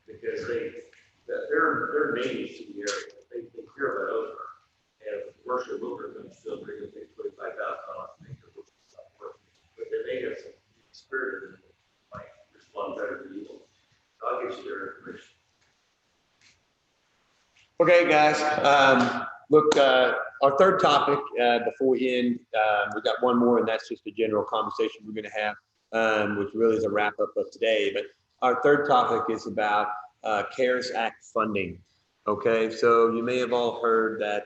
because they're natives to the area. They care about Ozark. And if a commercial broker comes to them, they're going to take $25,000 an acre, which is not working. But then they have some spirit and might respond better to you. So I'll get you their information. Okay, guys. Look, our third topic before we end, we got one more, and that's just a general conversation we're going to have, which really is a wrap up of today. But our third topic is about CARES Act funding. Okay, so you may have all heard that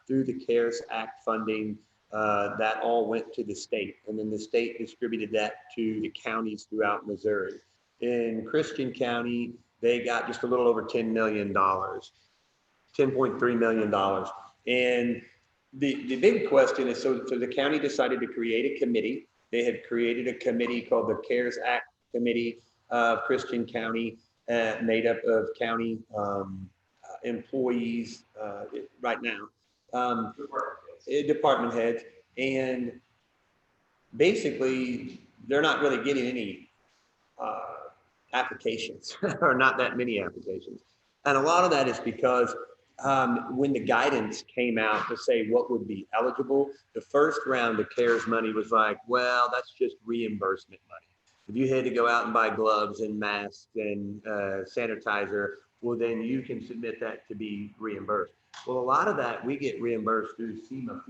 through the CARES Act funding, that all went to the state, and then the state distributed that to the counties throughout Missouri. In Christian County, they got just a little over $10 million. $10.3 million. And the big question is, so the county decided to create a committee. They had created a committee called the CARES Act Committee of Christian County, made up of county employees right now, department heads. And basically, they're not really getting any applications or not that many applications. And a lot of that is because when the guidance came out to say what would be eligible, the first round of CARES money was like, well, that's just reimbursement money. If you had to go out and buy gloves and masks and sanitizer, well, then you can submit that to be reimbursed. Well, a lot of that we get reimbursed through FEMA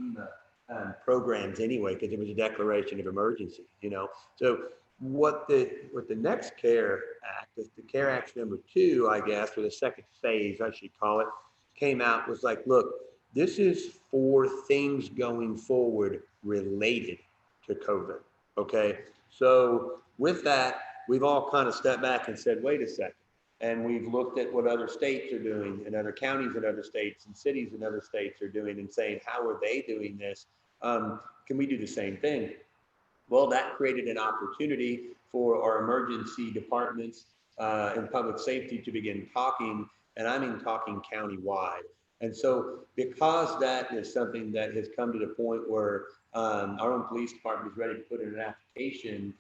programs anyway, because it was a declaration of emergency, you know. So what the next CARE Act, the CARE Act number 2, I guess, or the second phase, I should call it, came out was like, look, this is for things going forward related to COVID. Okay. So with that, we've all kind of stepped back and said, wait a second. And we've looked at what other states are doing and other counties in other states and cities in other states are doing and saying, how are they doing this? Can we do the same thing? Well, that created an opportunity for our emergency departments and public safety to begin talking, and I mean talking countywide. And so because that is something that has come to the point where our own police department is ready to put in an application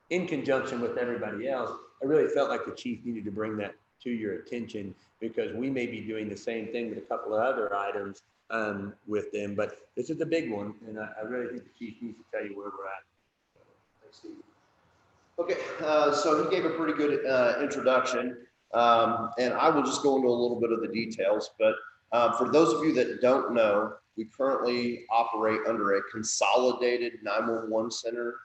in conjunction with everybody else, I really felt like the chief needed to bring that to your attention, because we may be doing the same thing with a couple of other items with them, but this is the big one, and I really think the chief needs to tell you where we're at. Thanks, Steve. Okay, so he gave a pretty good introduction, and I will just go into a little bit of the details, but for those of you that don't know, we currently operate under a consolidated 911 center,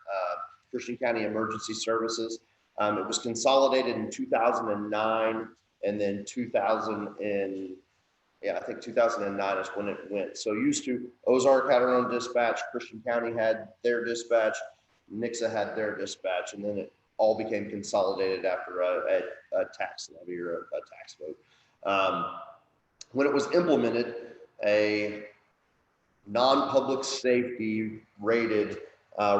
Christian County Emergency Services. It was consolidated in 2009, and then 2009 is when it went. So used to, Ozark had our own dispatch, Christian County had their dispatch, Nixa had their dispatch, and then it all became consolidated after a tax levy or a tax vote. When it was implemented, a non-public safety rated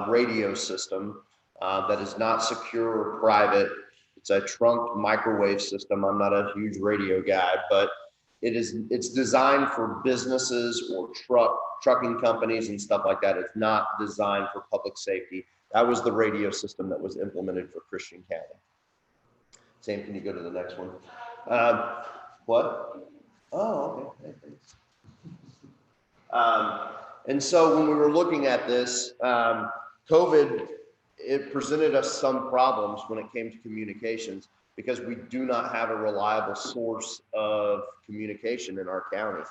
radio system that is not secure or private. It's a trunked microwave system. I'm not a huge radio guy, but it's designed for businesses or trucking companies and stuff like that. It's not designed for public safety. That was the radio system that was implemented for Christian County. Sam, can you go to the next one? What? Oh, okay. Thanks. And so when we were looking at this, COVID, it presented us some problems when it came to communications, because we do not have a reliable source of communication in our county.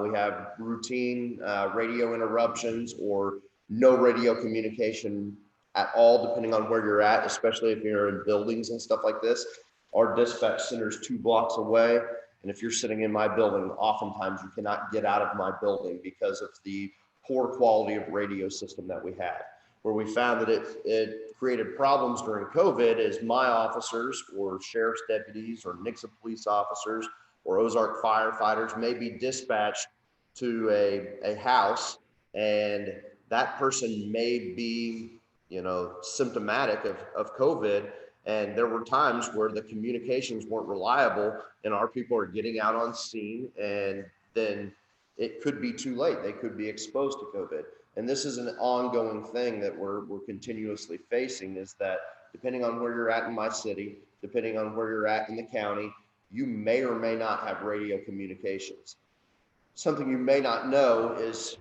We have routine radio interruptions or no radio communication at all, depending on where you're at, especially if you're in buildings and stuff like this. Our dispatch center is 2 blocks away. And if you're sitting in my building, oftentimes you cannot get out of my building because of the poor quality of radio system that we had. Where we found that it created problems during COVID is my officers or sheriff's deputies or Nixa police officers or Ozark firefighters may be dispatched to a house, and that person may be, you know, symptomatic of COVID. And there were times where the communications weren't reliable and our people are getting out on scene, and then it could be too late. They could be exposed to COVID. And this is an ongoing thing that we're continuously facing, is that depending on where you're at in my city, depending on where you're at in the county, you may or may not have radio communications. Something you may not know is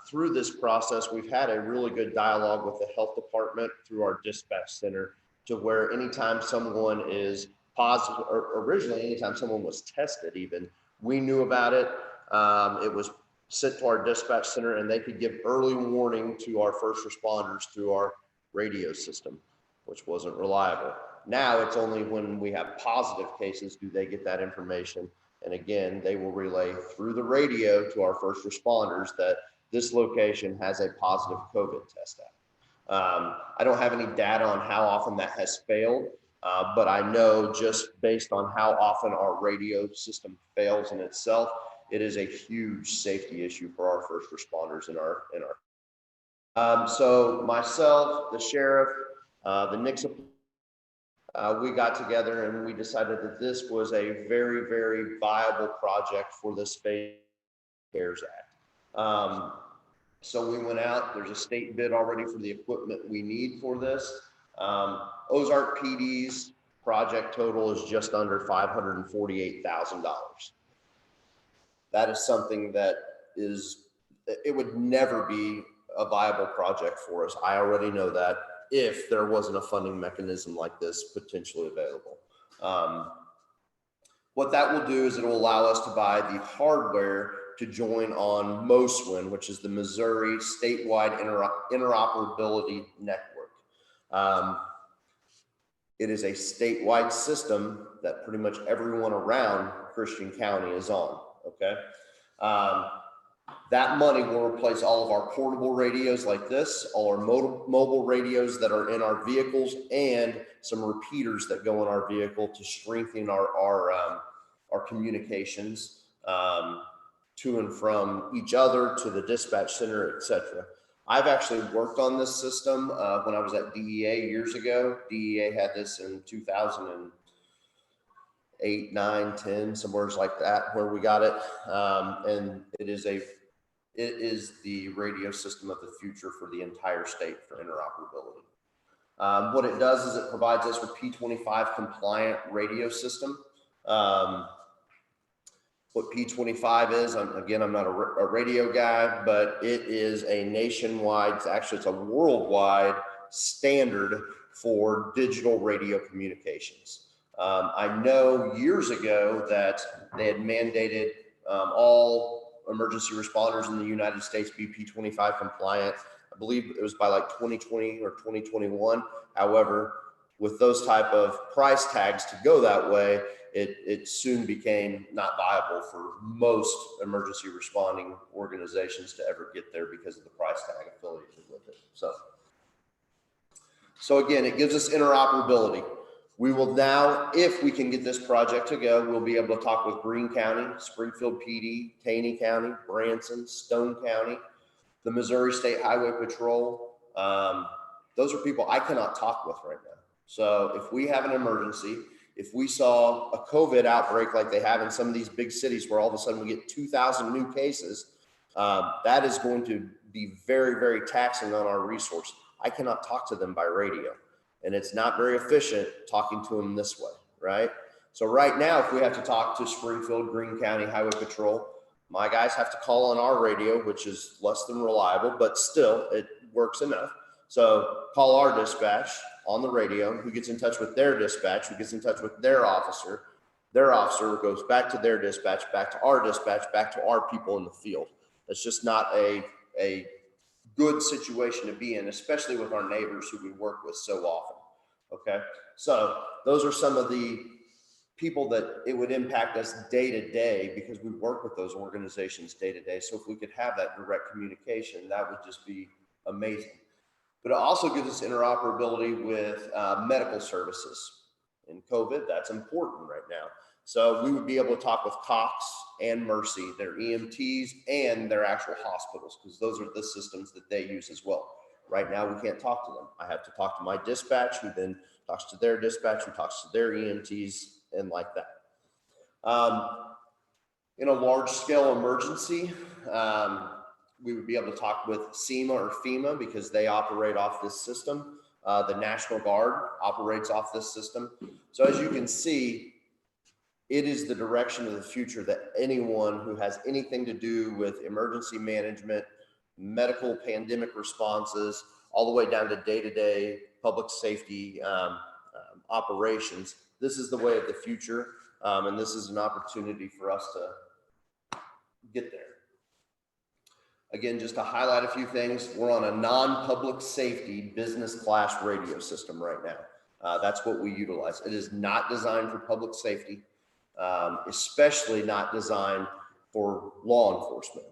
through this process, we've had a really good dialogue with the health department through our dispatch center, to where anytime someone is positive, or originally anytime someone was tested even, we knew about it. It was sent to our dispatch center, and they could give early warning to our first responders through our radio system, which wasn't reliable. Now it's only when we have positive cases do they get that information. And again, they will relay through the radio to our first responders that this location has a positive COVID test out. I don't have any data on how often that has failed, but I know just based on how often our radio system fails in itself, it is a huge safety issue for our first responders in our. So myself, the sheriff, the Nixa, we got together and we decided that this was a very, very viable project for this phase CARES Act. So we went out, there's a state bid already for the equipment we need for this. Ozark PD's project total is just under $548,000. That is something that it would never be a viable project for us. I already know that, if there wasn't a funding mechanism like this potentially available. What that will do is it will allow us to buy the hardware to join on MOSWIN, which is the Missouri Statewide Interoperability Network. It is a statewide system that pretty much everyone around Christian County is on, okay? That money will replace all of our portable radios like this, all our mobile radios that are in our vehicles, and some repeaters that go in our vehicle to strengthen our communications to and from each other, to the dispatch center, etc. I've actually worked on this system when I was at DEA years ago. DEA had this in 2008, 9, 10, somewhere like that, where we got it. And it is the radio system of the future for the entire state for interoperability. What it does is it provides us with P25 compliant radio system. What P25 is, again, I'm not a radio guy, but it is a nationwide, it's a worldwide standard for digital radio communications. I know years ago that they had mandated all emergency responders in the United States be P25 compliant. I believe it was by like 2020 or 2021. However, with those type of price tags to go that way, it soon became not viable for most emergency responding organizations to ever get there because of the price tag affiliated with it. So again, it gives us interoperability. We will now, if we can get this project to go, we'll be able to talk with Greene County, Springfield PD, Taney County, Branson, Stone County, the Missouri State Highway Patrol. Those are people I cannot talk with right now. So if we have an emergency, if we saw a COVID outbreak like they have in some of these big cities where all of a sudden we get 2,000 new cases, that is going to be very, very taxing on our resource. I cannot talk to them by radio, and it's not very efficient talking to them this way, right? So right now, if we have to talk to Springfield, Greene County Highway Patrol, my guys have to call on our radio, which is less than reliable, but still it works enough. So call our dispatch on the radio, who gets in touch with their dispatch, who gets in touch with their officer goes back to their dispatch, back to our dispatch, back to our people in the field. That's just not a good situation to be in, especially with our neighbors who we work with so often, okay? So those are some of the people that it would impact us day to day, because we work with those organizations day to day. So if we could have that direct communication, that would just be amazing. But it also gives us interoperability with medical services. In COVID, that's important right now. So we would be able to talk with Cox and Mercy, their EMTs, and their actual hospitals, because those are the systems that they use as well. Right now, we can't talk to them. I have to talk to my dispatch, who then talks to their dispatch, who talks to their EMTs, and like that. In a large-scale emergency, we would be able to talk with SEMA or FEMA, because they operate off this system. The National Guard operates off this system. So as you can see, it is the direction of the future that anyone who has anything to do with emergency management, medical pandemic responses, all the way down to day-to-day public safety operations, this is the way of the future. And this is an opportunity for us to get there. Again, just to highlight a few things, we're on a non-public safety business class radio system right now. That's what we utilize. It is not designed for public safety, especially not designed for law enforcement.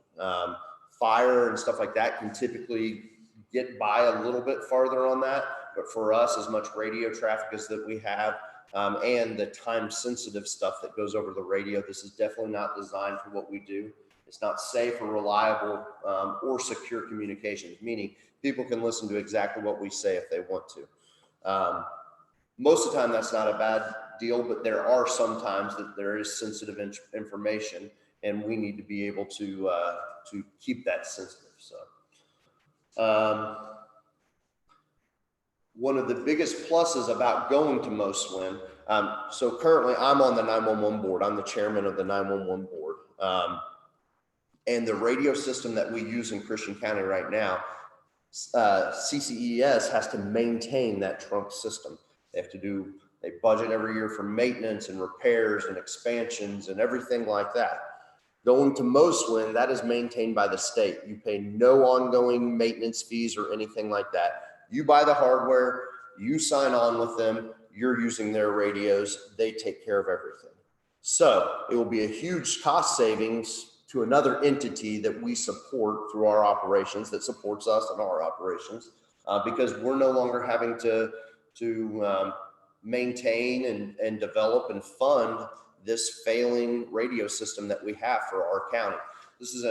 Fire and stuff like that can typically get by a little bit farther on that, but for us, as much radio traffic as that we have, and the time-sensitive stuff that goes over the radio, this is definitely not designed for what we do. It's not safe or reliable or secure communications, meaning people can listen to exactly what we say if they want to. Most of the time, that's not a bad deal, but there are some times that there is sensitive information, and we need to be able to keep that sensitive. So, one of the biggest pluses about going to MOSWIN, So currently I'm on the 911 board. I'm the chairman of the 911 board. And the radio system that we use in Christian County right now, CCES has to maintain that trunk system. They have to do a budget every year for maintenance and repairs and expansions and everything like that. Going to Moswin, that is maintained by the state. You pay no ongoing maintenance fees or anything like that. You buy the hardware, you sign on with them, you're using their radios, they take care of everything. So it will be a huge cost savings to another entity that we support through our operations, that supports us in our operations, because we're no longer having to maintain and develop and fund this failing radio system that we have for our county. This is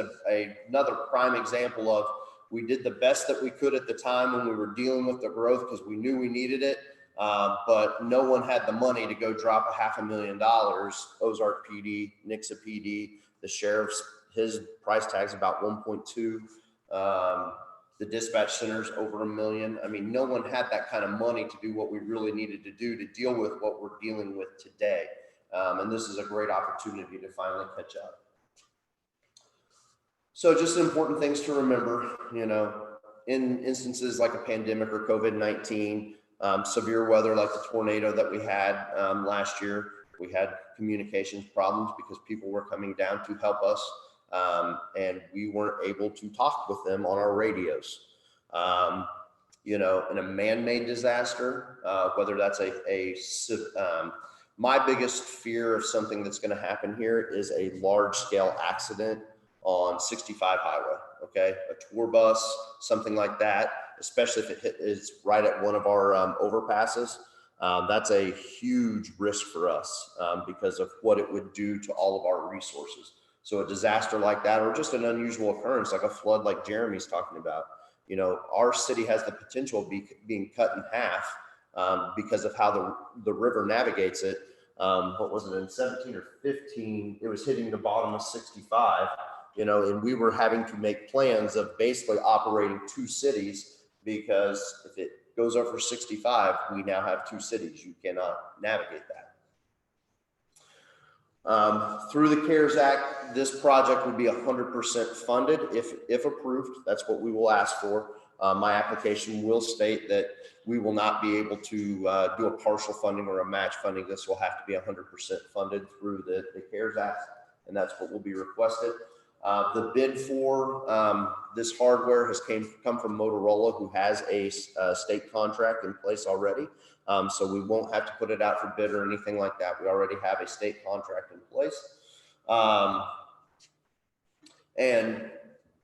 another prime example of, we did the best that we could at the time when we were dealing with the growth because we knew we needed it, but no one had the money to go drop $500,000. Ozark PD, Nixa PD, the sheriff's, his price tag's about 1.2. The dispatch center's over $1 million. I mean, no one had that kind of money to do what we really needed to do to deal with what we're dealing with today. And this is a great opportunity to finally catch up. So just important things to remember, you know, in instances like a pandemic or COVID-19, severe weather like the tornado that we had last year, we had communications problems because people were coming down to help us, and we weren't able to talk with them on our radios. You know, in a man-made disaster, whether that's my biggest fear of something that's going to happen here is a large-scale accident on 65 highway, okay? A tour bus, something like that, especially if it is right at one of our overpasses. That's a huge risk for us because of what it would do to all of our resources. So a disaster like that, or just an unusual occurrence like a flood like Jeremy's talking about, you know, our city has the potential of being cut in half because of how the river navigates it. What was it, in 17 or 15, it was hitting the bottom of 65, you know, and we were having to make plans of basically operating 2 cities because if it goes over 65, we now have 2 cities. You cannot navigate that. Through the CARES Act, this project would be 100% funded if approved. That's what we will ask for. My application will state that we will not be able to do a partial funding or a match funding. This will have to be 100% funded through the CARES Act, and that's what will be requested. The bid for this hardware has come from Motorola, who has a state contract in place already. So we won't have to put it out for bid or anything like that. We already have a state contract in place. And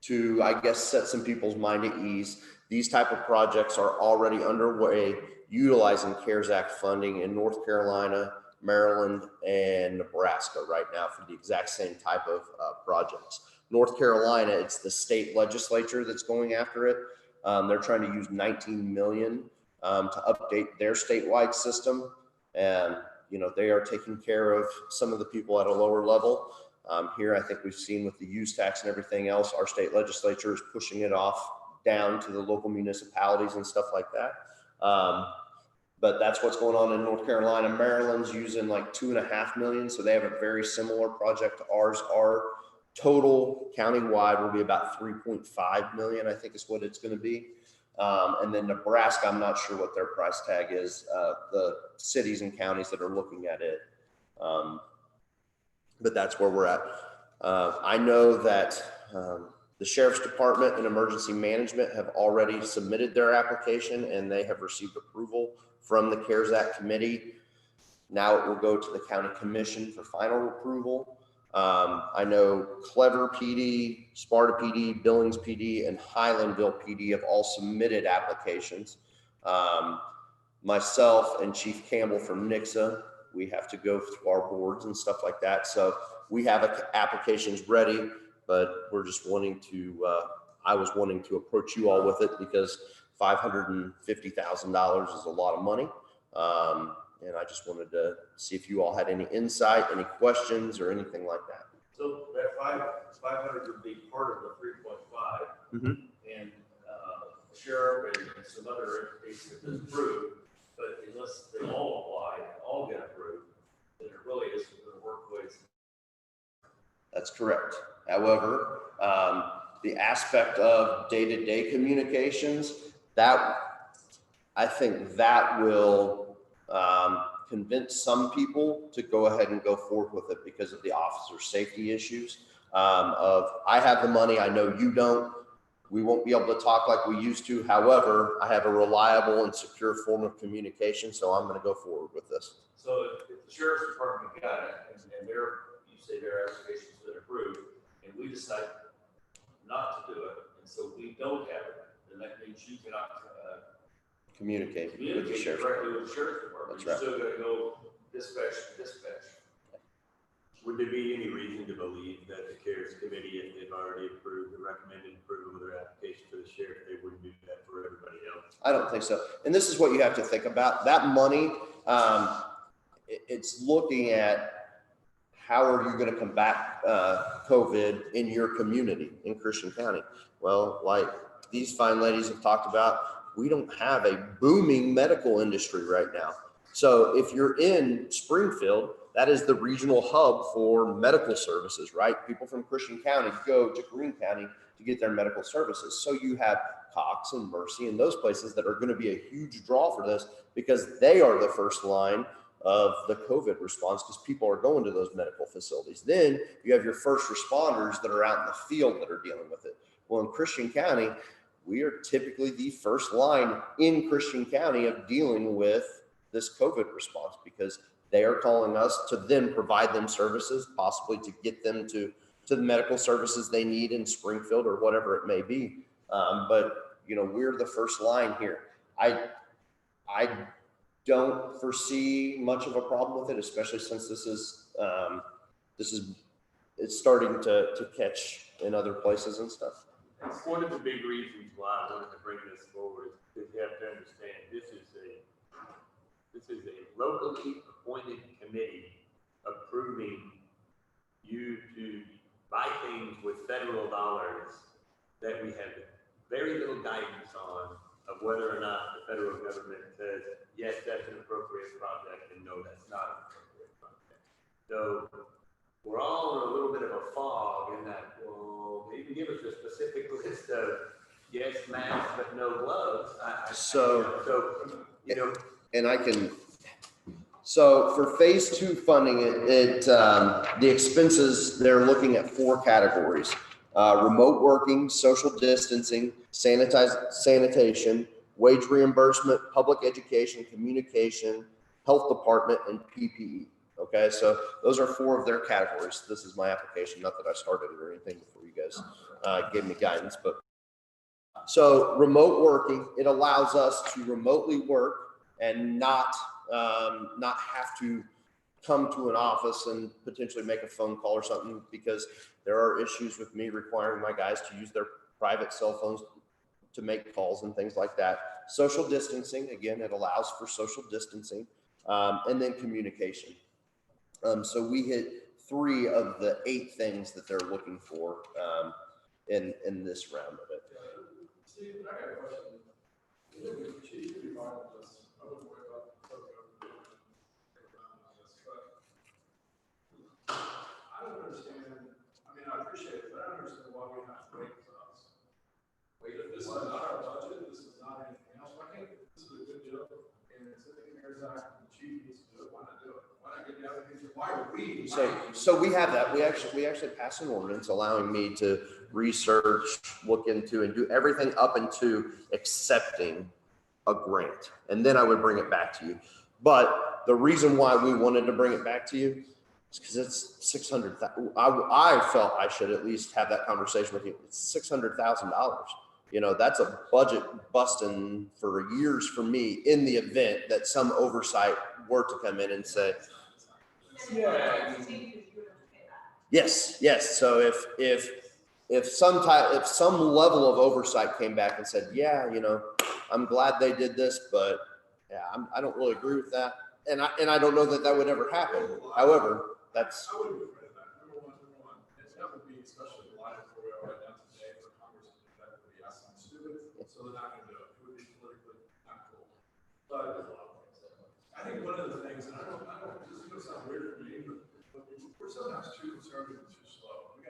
to, I guess, set some people's mind at ease, these type of projects are already underway utilizing CARES Act funding in North Carolina, Maryland, and Nebraska right now for the exact same type of projects. North Carolina, it's the state legislature that's going after it. They're trying to use $19 million to update their statewide system. And, you know, they are taking care of some of the people at a lower level. Here, I think we've seen with the use tax and everything else, our state legislature is pushing it off down to the local municipalities and stuff like that. But that's what's going on in North Carolina. Maryland's using like $2.5 million. So they have a very similar project to ours. Our total countywide will be about 3.5 million, I think is what it's going to be. And then Nebraska, I'm not sure what their price tag is, the cities and counties that are looking at it. But that's where we're at. I know that the Sheriff's Department and Emergency Management have already submitted their application and they have received approval from the CARES Act committee. Now it will go to the county commission for final approval. I know Clever PD, Sparta PD, Billings PD, and Highlandville PD have all submitted applications. Myself and Chief Campbell from Nixa, we have to go through our boards and stuff like that. So we have applications ready, but we're just wanting to, I was wanting to approach you all with it because $550,000 is a lot of money. And I just wanted to see if you all had any insight, any questions, or anything like that. So that 500 would be part of the 3.5, and the sheriff and some other entities have been approved, but unless they all apply, all get approved, That's correct. However, the aspect of day-to-day communications, I think that will convince some people to go ahead and go forward with it because of the officer safety issues of I have the money, I know you don't. We won't be able to talk like we used to. However, I have a reliable and secure form of communication, so I'm going to go forward with this. So if the sheriff's department got it, and you say their application's been approved, and we decide not to do it, and so we don't have it, then that means you cannot Communicate with the sheriff's directly with the sheriff's department. That's right. You're still gonna go dispatch to dispatch. Would there be any reason to believe that the CARES committee, if they've already approved or recommended approval of their application to the sheriff, they wouldn't do that for everybody else? I don't think so. And this is what you have to think about. That money, it's looking at how are you going to combat COVID in your community in Christian County? Well, like these fine ladies have talked about, we don't have a booming medical industry right now. So if you're in Springfield, that is the regional hub for medical services, right? People from Christian County go to Greene County to get their medical services. So you have Cox and Mercy and those places that are going to be a huge draw for this because they are the first line of the COVID response because people are going to those medical facilities. Then you have your first responders that are out in the field that are dealing with it. Well, in Christian County, we are typically the first line in Christian County of dealing with this COVID response because they are calling us to then provide them services, possibly to get them to the medical services they need in Springfield or whatever it may be. But you know, we're the first line here. I don't foresee much of a problem with it, especially since it's starting to catch in other places and stuff. That's one of the big reasons why I wanted to bring this forward is because you have to understand this is a locally appointed committee approving you to buy things with federal dollars that we have very little guidance on of whether or not the federal government says, yes, that's an appropriate project, and no, that's not an appropriate project. So we're all in a little bit of a fog in that, well, maybe give us a specific list of yes, masks, but no gloves. So for phase 2 funding, the expenses, they're looking at 4 categories: remote working, social distancing, sanitation, wage reimbursement, public education, communication, health department, and PPE. Okay, so those are 4 of their categories. This is my application, not that I started it or anything before you guys gave me guidance, but so remote working, it allows us to remotely work and not have to come to an office and potentially make a phone call or something, because there are issues with me requiring my guys to use their private cell phones to make calls and things like that. Social distancing, again, it allows for social distancing, and then communication. So we hit 3 of the 8 things that they're looking for in this round of it. Steve, I got a question. I wouldn't worry about this, but I don't understand. I mean, I appreciate it, but I don't understand why we have to wait for us. Wait, if this is not our budget, this is not anything else. Why can't this is a good job? And it's in the CARES Act, and the chief needs to do it. Why not do it? Why not get the application? Why are we? So we have that. We actually passed an ordinance allowing me to research, look into, and do everything up into accepting a grant. And then I would bring it back to you. But the reason why we wanted to bring it back to you is because it's $600,000. I felt I should at least have that conversation with you. It's $600,000. You know, that's a budget busting for years for me in the event that some oversight were to come in and say, yes. So if some level of oversight came back and said, yeah, you know, I'm glad they did this, but yeah, I don't really agree with that. And I don't know that would ever happen. However, that's. I wouldn't be afraid of that. Number one. That would be especially in light of where we are right now today for Congress to do that would be asking stupid. So they're not going to do it. It would be politically not cool. But I think one of the things, and I don't, this is going to sound weird for me, but we're sometimes too conservative and too slow.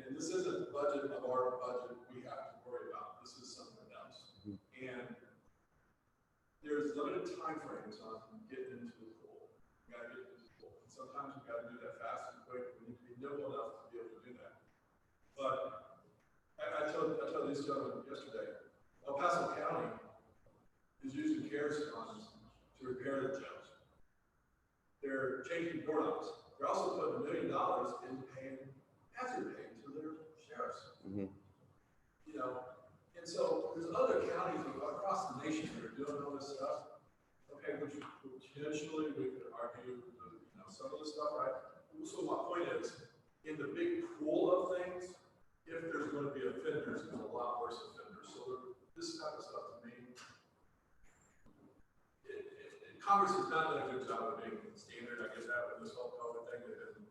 And this isn't the budget of our budget we have to worry about. This is something else. And there's limited timeframes on getting into the pool. You gotta get into the pool. And sometimes you gotta do that fast and quick. We need to be nimble enough to be able to do that. But I told these gentlemen yesterday, El Paso County is using CARES funds to repair the jails. They're changing doorknobs. They're also putting $1 million into paying hazard pay to their sheriffs. You know, and so there's other counties across the nation that are doing all this stuff. Okay, which potentially we could argue, some of the stuff, right? So my point is, in the big pool of things, if there's going to be offenders, there's a lot worse offenders. So this type of stuff to me, Congress has not done a good job of being standard. I guess that with this whole COVID thing, that didn't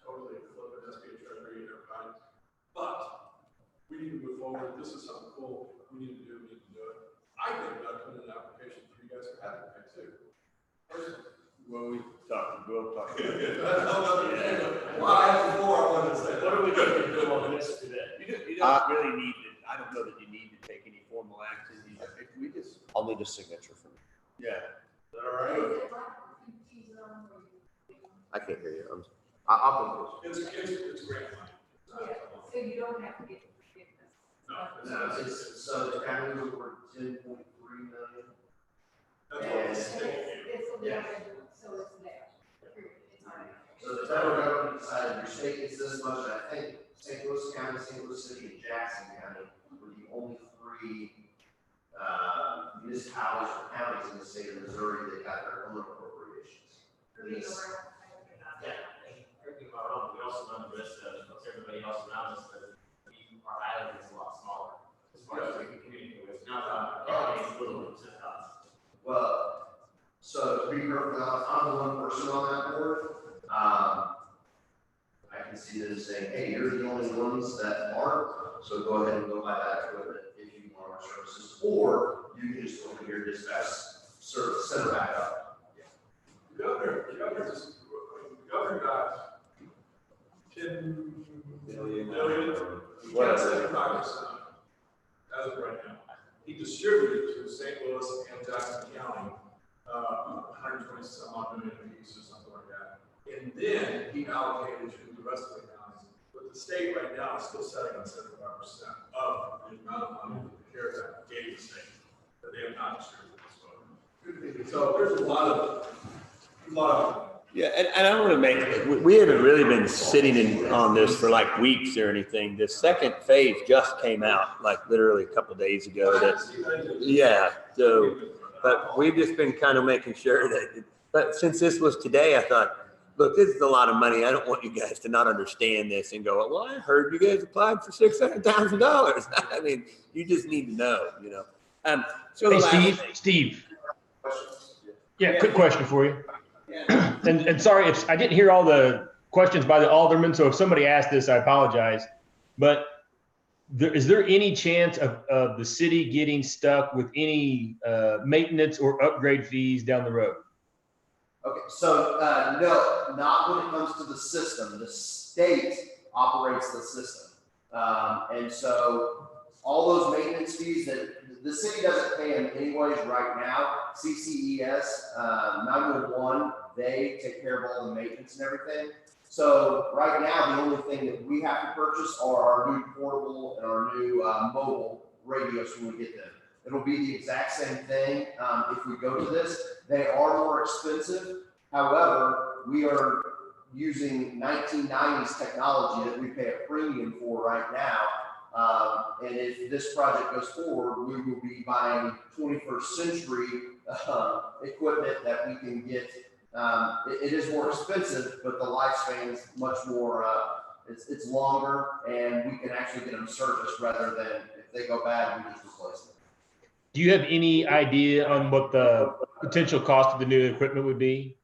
totally flip it, SBA Treasury and everybody. But we need to move forward. This is something cool. We need to do it. I think I'd put in an application for you guys to have it back too. Well, we'll talk. Well, I have before I wanted to say, What do we need to do on this today? You don't really need to, I don't know that you need to take any formal action. If we just, I'll need a signature from you. yeah. Is that all right? I can't hear you. I'll it's great money. So you don't have to get forgiveness. No, So the county was worth 10.3 million. that's what it's It's Yeah. so it's there. It's already. So the federal government decided your state gets this much, and I think St. Louis County, St. Louis City, and Jackson County were the only three municipalities or counties in the state of Missouri that got their own appropriations. Yeah, correct me if I'm wrong, we also know the rest of everybody else around us, that our island is a lot smaller as far as we can communicate with. Now, it's a little bit to us. Well, so to be perfectly honest, I'm the one person on that board. I can see them saying, hey, you're the only ones that aren't, so go ahead and go buy that equipment if you want our services, or you can just open your dispatch service center back up. The governor got 10 million. He got 75% as of right now. He distributed to St. Louis and Jackson County 120 some odd million apiece or something like that. And then he allocated to the rest of the counties. But the state right now is still setting on 75% of the amount of money that the CARES Act gave the state that they have not distributed this far. So there's a lot of Yeah, and I want to make, we haven't really been sitting on this for like weeks or anything. The second phase just came out, like literally a couple of days ago. But we've just been kind of making sure that, but since this was today, I thought, look, this is a lot of money. I don't want you guys to not understand this and go, well, I heard you guys applied for $600,000. I mean, you just need to know, Hey, Steve. Yeah, quick question for you. And sorry if I didn't hear all the questions by the alderman, so if somebody asked this, I apologize. But is there any chance of the city getting stuck with any maintenance or upgrade fees down the road? Okay, so no, not when it comes to the system. The state operates the system. And so all those maintenance fees that the city doesn't pay them anyways right now, CCES, 911, they take care of all the maintenance and everything. So right now, the only thing that we have to purchase are our new portable and our new mobile radios when we get them. It'll be the exact same thing if we go to this. They are more expensive. However, we are using 1990s technology that we pay a premium for right now. And if this project goes forward, we will be buying 21st century equipment that we can get. It is more expensive, but the lifespan is much more, it's longer, and we can actually get them serviced rather than if they go bad, we just replace them. Do you have any idea on what the potential cost of the new equipment would be?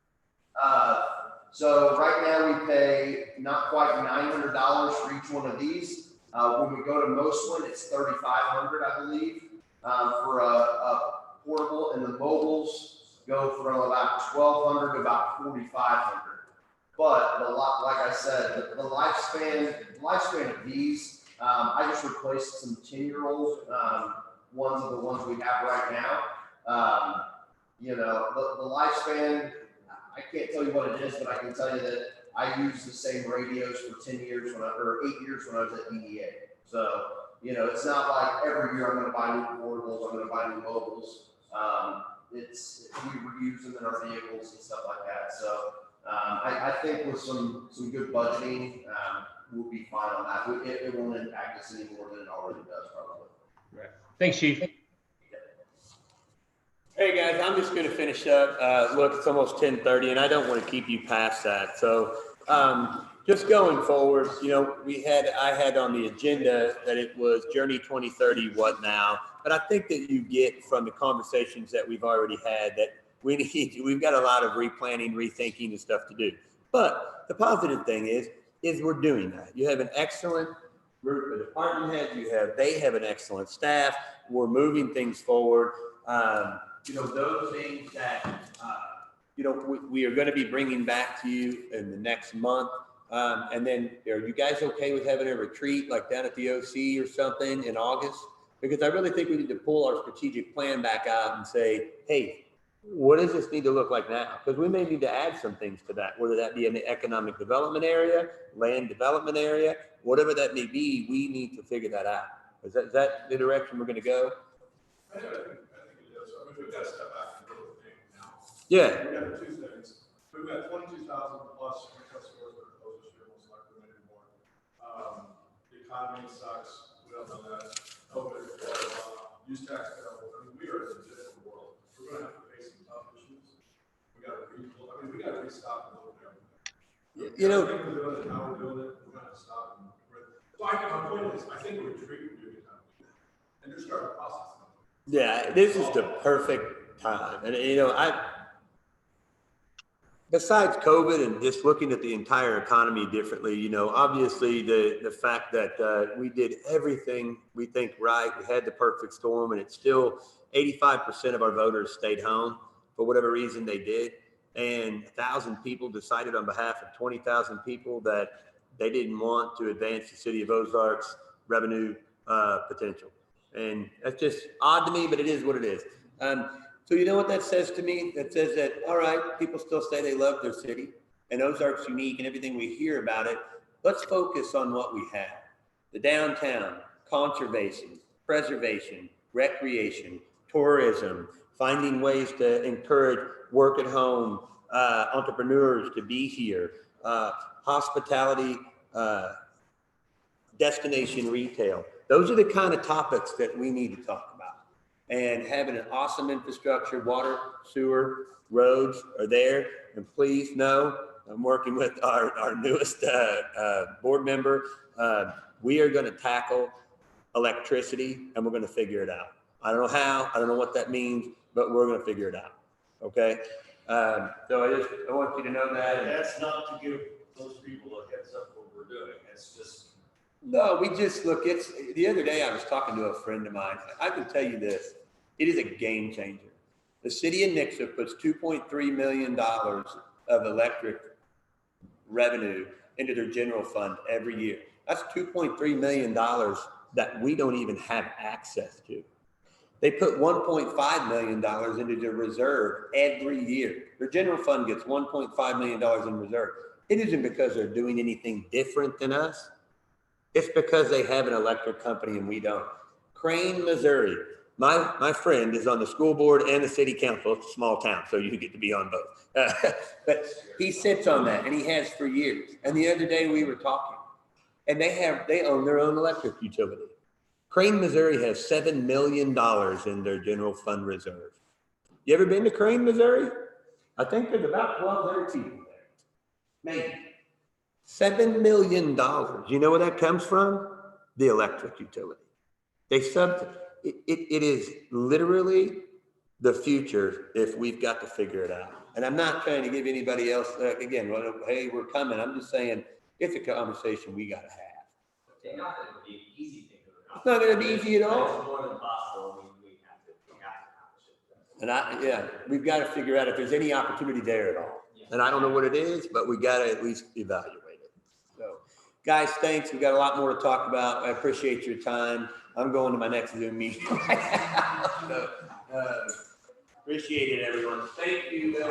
So right now we pay not quite $900 for each one of these. When we go to Mostwin, it's $3,500, I believe, for a portable, and the mobiles go from about $1,200 to about $4,500. but like I said, the lifespan of these, I just replaced some 10-year-old ones of the ones we have right now. You know, the lifespan, I can't tell you what it is, but I can tell you that I used the same radios for 10 years or 8 years when I was at BEA. So, you know, it's not like every year I'm going to buy new portables, I'm going to buy new mobiles. We reuse them in our vehicles and stuff like that. So I think with some good budgeting, we'll be fine on that. It won't impact us any more than it already does, probably. Right. Thanks, Chief. Hey guys, I'm just going to finish up. Look, it's almost 10:30, and I don't want to keep you past that. So just going forward, you know, I had on the agenda that it was Journey 2030, what now? But I think that you get from the conversations that we've already had that we've got a lot of replanning, rethinking, and stuff to do. But the positive thing is we're doing that. You have an excellent group of department heads. They have an excellent staff. We're moving things forward. You know, those things that, you know, we are going to be bringing back to you in the next month. And then are you guys okay with having a retreat like down at the OC or something in August? Because I really think we need to pull our strategic plan back out and say, hey, what does this need to look like now? Because we may need to add some things to that, whether that be in the economic development area, land development area, whatever that may be, we need to figure that out. Is that the direction we're going to go? I think it is. I mean, we've got to step back and look at the thing now. Yeah. We've got two things. We've got 22,000 plus retail stores that are closed this year, most likely anymore. The economy sucks. We don't know that. COVID, use tax bill. I mean, we are in a different world. We're going to have to face some tough issues. We got to restock and look at everything. You know, we're doing it, how we're doing it. We're going to stop. So my point is, I think a retreat would be a good time to do that. And just start the process. yeah, this is the perfect time. And, you know, besides COVID and just looking at the entire economy differently, you know, obviously the fact that we did everything we think right, we had the perfect storm, and it's still 85% of our voters stayed home for whatever reason they did. And 1,000 people decided on behalf of 20,000 people that they didn't want to advance the city of Ozark's revenue potential. And that's just odd to me, but it is what it is. So you know what that says to me? That says that, all right, people still say they love their city and Ozark's unique and everything we hear about it. Let's focus on what we have. The downtown, conservation, preservation, recreation, tourism, finding ways to encourage work at home, entrepreneurs to be here, hospitality, destination retail. Those are the kind of topics that we need to talk about. And having an awesome infrastructure, water, sewer, roads are there. And please know, I'm working with our newest board member. We are going to tackle electricity and we're going to figure it out. I don't know how, I don't know what that means, but we're going to figure it out. Okay. So I want you to know that. And that's not to give those people a heads up what we're doing. It's just. No, we just look, the other day I was talking to a friend of mine. I can tell you this, it is a game changer. The city of Nixa puts $2.3 million of electric revenue into their general fund every year. That's $2.3 million that we don't even have access to. They put $1.5 million into their reserve every year. Their general fund gets $1.5 million in reserve. It isn't because they're doing anything different than us. It's because they have an electric company and we don't. Crane, Missouri. My friend is on the school board and the city council. It's a small town, so you get to be on both. But he sits on that and he has for years. And the other day we were talking and they own their own electric utility. Crane, Missouri has $7 million in their general fund reserve. You ever been to Crane, Missouri? I think there's about 1,200 people there. Maybe. $7 million. You know where that comes from? The electric utility. It is literally the future if we've got to figure it out. And I'm not trying to give anybody else, again, hey, we're coming. I'm just saying it's a conversation we got to have. It's not going to be an easy thing. It's not going to be easy at all. It's more than possible. We have to accomplish it. And we've got to figure out if there's any opportunity there at all. Yeah. And I don't know what it is, but we got to at least evaluate it. So, guys, thanks. We got a lot more to talk about. I appreciate your time. I'm going to my next Zoom meeting. So, appreciate it, everyone. Thank you.